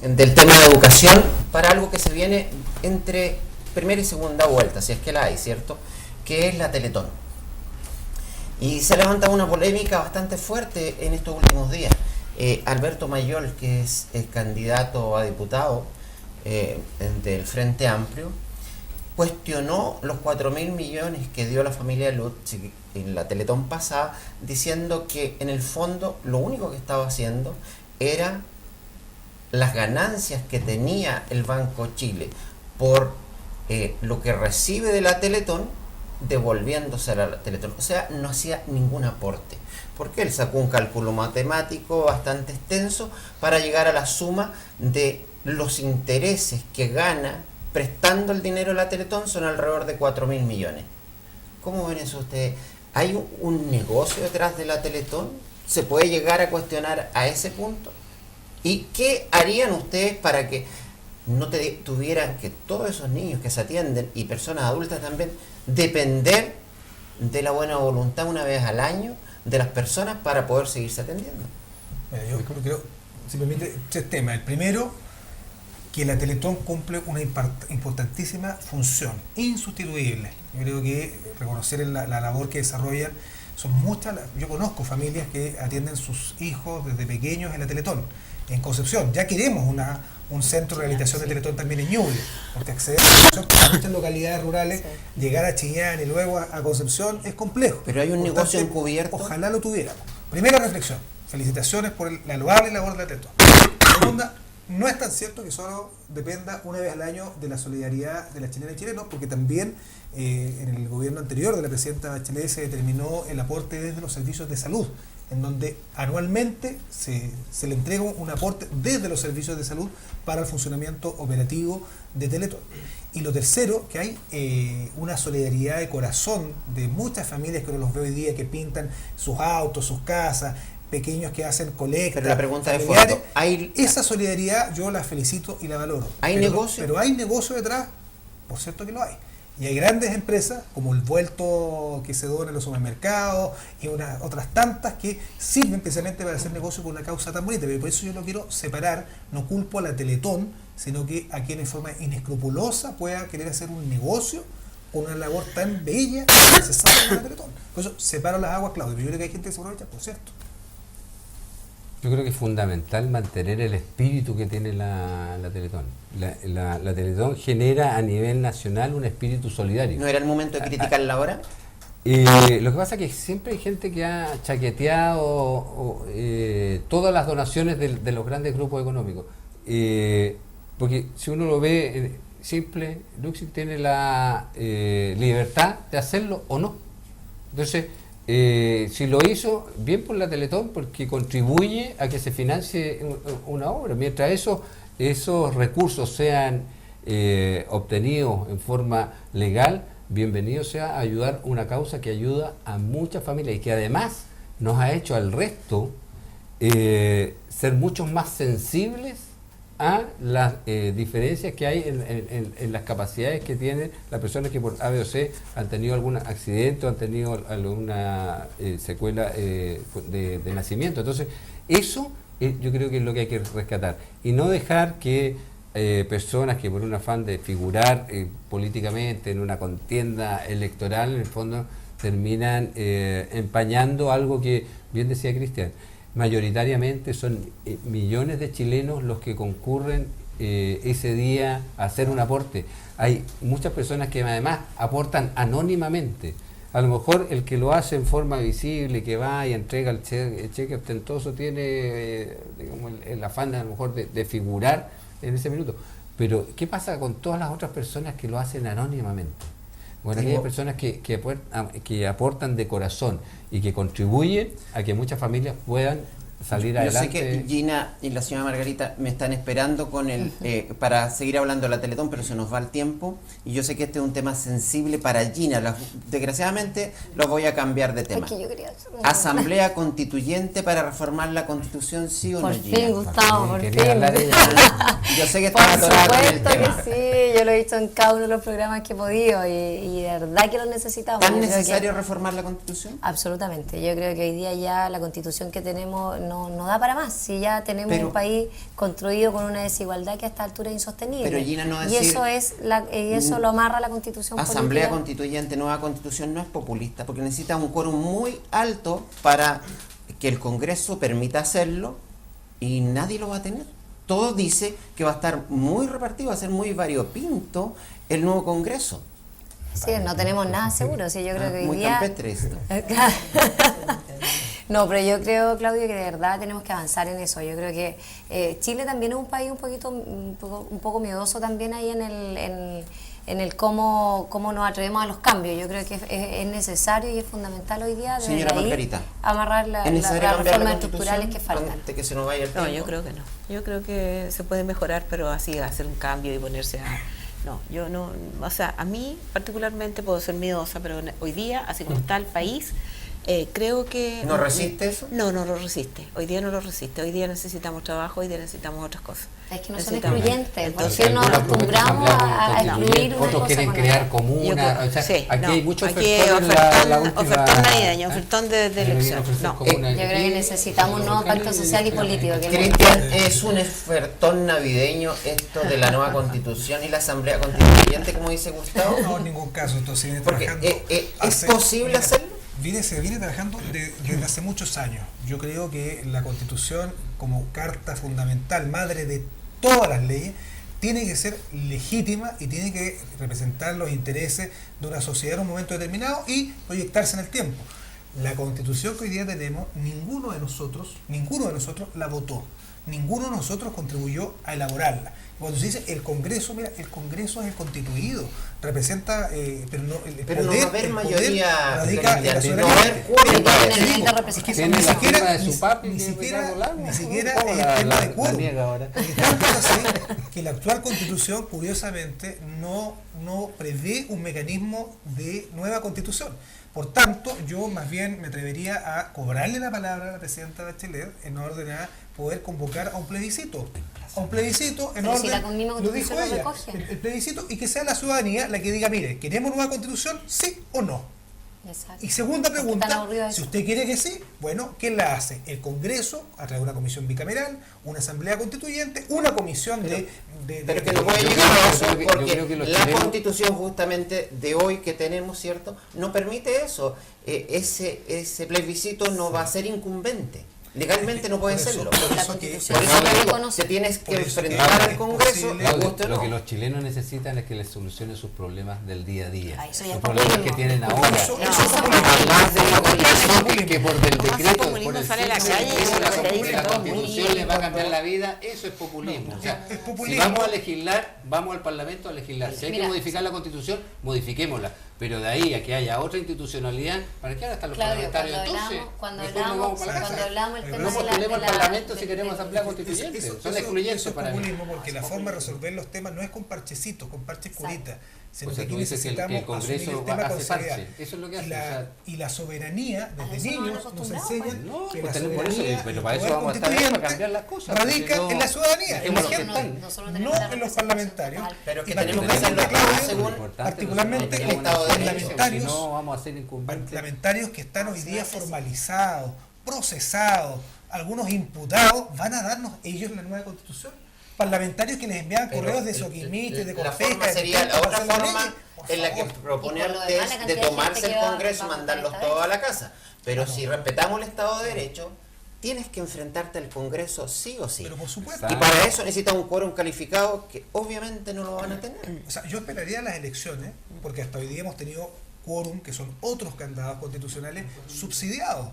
del tema de educación para algo que se viene entre primera y segunda vuelta, si es que la hay, ¿cierto? Que es la Teletón. Y se levanta una polémica bastante fuerte en estos últimos días. Alberto Mayol, que es el candidato a diputado del Frente Amplio, cuestionó los 4.000 millones que dio la familia Lutz en la Teletón pasada, diciendo que en el fondo lo único que estaba haciendo era las ganancias que tenía el Banco Chile por lo que recibe de la Teletón, devolviéndose a la Teletón. O sea, no hacía ningún aporte, porque él sacó un cálculo matemático bastante extenso para llegar a la suma de los intereses que gana prestando el dinero a la Teletón, son alrededor de 4.000 millones. ¿Cómo ven eso ustedes? ¿Hay un negocio detrás de la Teletón? ¿Se puede llegar a cuestionar a ese punto? ¿Y qué harían ustedes para que no tuvieran que todos esos niños que se atienden y personas adultas también depender de la buena voluntad una vez al año de las personas para poder seguirse atendiendo? Yo creo, si me permite, 3 temas. El primero, que la Teletón cumple una importantísima función, insustituible. Yo creo que reconocer la labor que desarrollan, son muchas. Yo conozco familias que atienden sus hijos desde pequeños en la Teletón. En Concepción ya queremos un centro de rehabilitación de Teletón también en Ñuble, porque acceder a Concepción, en muchas localidades rurales, llegar a Chillán y luego a Concepción es complejo. Pero hay un negocio encubierto. Ojalá lo tuviéramos. Primera reflexión, felicitaciones por la loable labor de la Teletón. Segunda, no es tan cierto que solo dependa una vez al año de la solidaridad de las chilenas y chilenos, porque también en el gobierno anterior de la presidenta Bachelet se determinó el aporte desde los servicios de salud, en donde anualmente se le entrega un aporte desde los servicios de salud para el funcionamiento operativo de Teletón. Y lo tercero, que hay una solidaridad de corazón de muchas familias que uno los ve hoy día, que pintan sus autos, sus casas, pequeños que hacen colectas. Pero la pregunta de fondo, esa solidaridad yo la felicito y la valoro. ¿Hay negocio? Pero hay negocio detrás, por cierto que lo hay. Y hay grandes empresas, como el vuelto que se dona en los supermercados y otras tantas que sirven precisamente para hacer negocio con una causa tan bonita. Pero por eso yo lo quiero separar, no culpo a la Teletón, sino que a quien en forma inescrupulosa pueda querer hacer un negocio con una labor tan bella y necesaria como la Teletón. Por eso separo las aguas, Claudio. Pero yo creo que hay gente que se aprovecha, por cierto. Yo creo que es fundamental mantener el espíritu que tiene la Teletón. La Teletón genera a nivel nacional un espíritu solidario. ¿No era el momento de criticarla ahora? Lo que pasa es que siempre hay gente que ha chaqueteado todas las donaciones de los grandes grupos económicos. Porque si uno lo ve simple, Luxig tiene la libertad de hacerlo o no. Entonces, si lo hizo, bien por la Teletón, porque contribuye a que se financie una obra. Mientras esos recursos sean obtenidos en forma legal, bienvenido sea ayudar una causa que ayuda a muchas familias y que además nos ha hecho al resto ser muchos más sensibles a las diferencias que hay en las capacidades que tienen las personas que por A, B o C han tenido algún accidente o han tenido alguna secuela de nacimiento. Entonces, eso yo creo que es lo que hay que rescatar. Y no dejar que personas que por un afán de figurar políticamente en una contienda electoral, en el fondo, terminan empañando algo que, bien decía Cristian, mayoritariamente son millones de chilenos los que concurren ese día a hacer un aporte. Hay muchas personas que además aportan anónimamente. A lo mejor el que lo hace en forma visible, que va y entrega el cheque ostentoso, tiene digamos, el afán a lo mejor de figurar en ese minuto. Pero ¿qué pasa con todas las otras personas que lo hacen anónimamente? Bueno, aquellas personas que aportan de corazón y que contribuyen a que muchas familias puedan salir adelante. Yo sé que Gina y la señora Margarita me están esperando con para seguir hablando de la Teletón, pero se nos va el tiempo y yo sé que este es un tema sensible para Gina. Desgraciadamente lo voy a cambiar de tema. Asamblea Constituyente para reformar la Constitución, ¿sí o no, Gina? Por fin, Gustavo, por fin. Yo sé que está atorada con el tema. Que sí, yo lo he visto en cada uno de los programas que he podido y de verdad que lo necesitamos. ¿Tan necesario reformar la Constitución? Absolutamente. Yo creo que hoy día ya la Constitución que tenemos no da para más. Si ya tenemos un país construido con una desigualdad que a esta altura es insostenible. Pero Gina, no y decir, eso lo amarra la Constitución Asamblea política. Constituyente, nueva Constitución, no es populista, porque necesita un quórum muy alto para que el Congreso permita hacerlo, y nadie lo va a tener. Todo dice que va a estar muy repartido, va a ser muy variopinto el nuevo Congreso. Sí, no tenemos nada seguro. Sí, yo creo que hoy muy día... campestre esto. No, pero yo creo, Claudio, que de verdad tenemos que avanzar en eso. Yo creo que Chile también es un país un poco miedoso también ahí en el cómo nos atrevemos a los cambios. Yo creo que es necesario y es fundamental hoy día Señora Margarita, amarrar las reformas estructurales que faltan. Antes que se nos vaya el tiempo. No, yo creo que no. Yo creo que se puede mejorar, pero así hacer un cambio y ponerse a... No, yo no... O sea, a mí particularmente puedo ser miedosa, pero hoy día, así como está el país... creo que... ¿No resiste eso? No lo resiste. Hoy día no lo resiste. Hoy día necesitamos trabajo, hoy día necesitamos otras cosas. Es que no son Necesitamos- excluyentes. Entonces, ¿Por qué nos acostumbramos a excluir una Otros cosa quieren con crear otra? comunas. O sea, sí, aquí no, hay muchos aquí ofertones en la última... ofertón navideño, ofertón de Quieren elección. ofrecer No. comunas Yo creo que aquí, necesitamos un nuevo pacto social y político. Que Cristian, es un ofertón navideño esto de la nueva Constitución y la Asamblea Constituyente, como dice Gustavo. No, en ningún caso. Entonces viene Porque trabajando. ¿es posible hacerlo? Se viene trabajando desde hace muchos años. Yo creo que la Constitución, como carta fundamental, madre de todas las leyes, tiene que ser legítima y tiene que representar los intereses de una sociedad en un momento determinado y proyectarse en el tiempo. La Constitución que hoy día tenemos, ninguno de nosotros la votó. Ninguno de nosotros contribuyó a elaborarla. Cuando se dice el Congreso, mira, el Congreso es el constituido, representa, pero no el Pero poder, no va a haber el mayoría, poder radica en la no soberanía. va a haber quórum Pero para te eso. digo, Tiene es que Tiene ni la siquiera, firma de su papi, ni que siquiera, Ricardo Lagos. ni siquiera ¿Cómo es la- el tema la- de la quórum. niega ahora? Porque tanto es así que la actual Constitución, curiosamente, no prevé un mecanismo de nueva Constitución. Por tanto, yo más bien me atrevería a cobrarle la palabra a la presidenta Bachelet en orden a poder convocar a un plebiscito. A un plebiscito en Pero si orden, la misma lo dijo Constitución lo ella, recoge. el plebiscito, y que sea la ciudadanía la que diga, mire, ¿queremos nueva Constitución? ¿Sí o no? Exacto. Y segunda ¿Por qué pregunta, tan aburrido si eso? usted quiere que sí, bueno, ¿quién la hace? El Congreso, a través de una comisión bicameral, una asamblea constituyente, una comisión Pero que no puede yo llegar a creo eso que- yo porque creo que los la chilenos- Constitución justamente de hoy que tenemos, ¿cierto? No permite eso. Ese plebiscito no va a ser incumbente. Legalmente no puede Por eso- serlo. por Por La eso Constitución eso no te lo digo, reconoce. te tienes que Por eso que enfrentar es al Congreso, posible- le guste o Lo que no. los chilenos necesitan es que les solucione sus problemas del día a día. Ah, eso ya Los es problemas populismo. que tienen ahora. Eso- No, eso es no, populismo. Más de la Que por del ¿Cómo hace decreto, populismo? por el Sale a la simple calle y decreto dice de lo que dice la todo Constitución les va a cambiar la vida, eso es populismo. O sea, es si populismo. vamos a legislar, vamos al Parlamento a legislar. Si hay que Mira, modificar la Constitución, modifiquémosla. Pero de ahí a que haya otra institucionalidad, ¿para qué ahora están los Claudio, parlamentarios entonces? cuando Mejor nos hablamos vamos para la casa. el tema No No de la... postulemos al de la- Parlamento si de- queremos de- asamblea constituyente. Son excluyentes eso es para mí. populismo, porque la forma de resolver los temas no es con parchecitos, con parches curitas. Sino O sea, que tú aquí dices que el necesitamos Congreso asumir el tema hace con seriedad. parche. Eso es lo que hace, Y la, o sea, y la soberanía, A desde eso nos han niños, nos acostumbrado, enseñan pues. No, que pues la tenemos por eso, soberanía pero y para el eso poder vamos a estar ahí, para constituyente cambiar las cosas, radica porque no- en la ciudadanía, en la dejémoslo que gente, están. Nosotros no tenemos la en los representación parlamentarios. total. Pero que Y tenemos que particularmente, hacerlo Claudio, según particularmente el Estado de Derecho. parlamentarios, Si no, vamos a ser incumbentes. parlamentarios que están hoy día formalizados, procesados, algunos imputados, van a darnos ellos la nueva constitución. Parlamentarios que les envían Pero correos de Soquimite, de la Confesca, forma de sería la Tecate, otra para hacer forma leyes. Por en la que favor. Y por proponer lo demás, la es cantidad de de tomarse gente el que va Congreso y a votar mandarlos esta todos vez. a la casa. Pero si respetamos el Estado de Derecho, tienes que enfrentarte al Congreso sí o sí. Pero por supuesto. Y para eso necesitas un quórum calificado que obviamente no lo van a tener. O sea, yo esperaría las elecciones, porque hasta hoy día hemos tenido quórum, que son otros candidatos constitucionales subsidiados,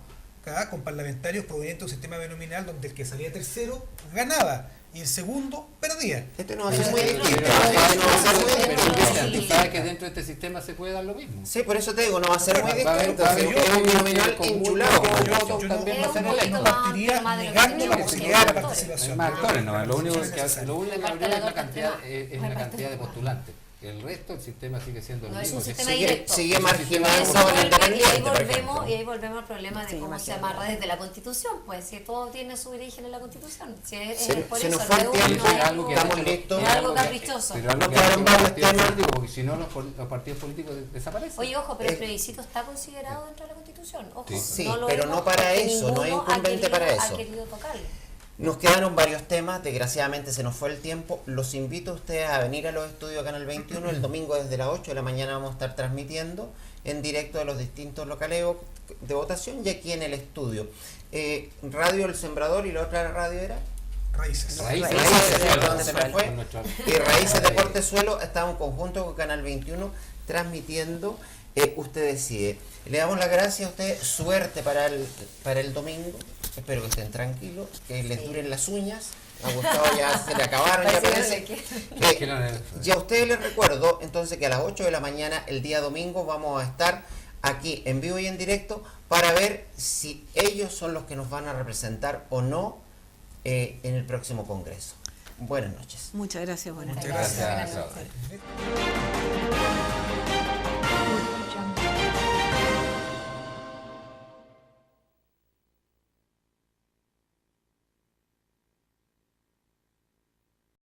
¿verdad? Con parlamentarios provenientes de un sistema binominal donde el que salía tercero ganaba y el segundo perdía. Este no va a ser muy Pero- distinto. pero- Este no va a ser muy pero- distinto. Cristian, tú sabes que dentro de este sistema se puede dar lo mismo. Sí, por eso te digo, no va a ser muy Va a haber- distinto. va a haber- Es un binominal con enchulado. muchos Yo votos no- también Es va a ser un electo. poquito no más partiría amplio, más de lo que negando la tenemos, posibilidad de la porque participación. Hay más actores, no, lo único que necesario. lo único que Me habría es la falta la cantidad, otra es Me la falta cantidad de el- postulantes. El resto del sistema sigue siendo el No es mismo. un sistema Sigue, directo. sigue Es un marginando sistema al Y ahí independiente, por ejemplo. volvemos, y ahí volvemos al problema de Sí, cómo se imagínate. amarra desde la Constitución, pues si todo tiene su origen en la Constitución. Si es, Se- por se eso nos fue el no tiempo, es Eso es algo que estamos han hecho los- listos. Es algo que- caprichoso. Pero algo Nos que han quedaron hecho los varios partidos temas. políticos, porque si no los partidos políticos desaparecen. Oye, ojo, pero el Eh, plebiscito está considerado dentro de la Constitución. Ojo, Sí, lo pero vemos no para porque eso, no hay ninguno incumbente ha querido- para ha eso. querido tocarlo. Nos quedaron varios temas, desgraciadamente se nos fue el tiempo. Los invito a ustedes a venir a los estudios Canal 21. El domingo desde las 8 de la mañana vamos a estar transmitiendo en directo de los distintos locales de votación y aquí en el estudio. Radio El Sembrador y la otra radio era... Raíces. Raíces, perdón, se me fue. con nuestro- Y Raíces de Portezuelo está en conjunto con Canal 21 transmitiendo Usted Decide. Le damos las gracias a usted, suerte para el domingo. Espero que estén tranquilos, que les duren las uñas. A Gustavo ya se le acabaron, ya Parece parece. que no le- Y a ustedes les recuerdo entonces que a las 8 de la mañana el día domingo vamos a estar aquí en vivo y en directo para ver si ellos son los que nos van a representar o no en el próximo Congreso. Buenas noches. Muchas gracias, buenas Muchas noches. gracias. Gracias.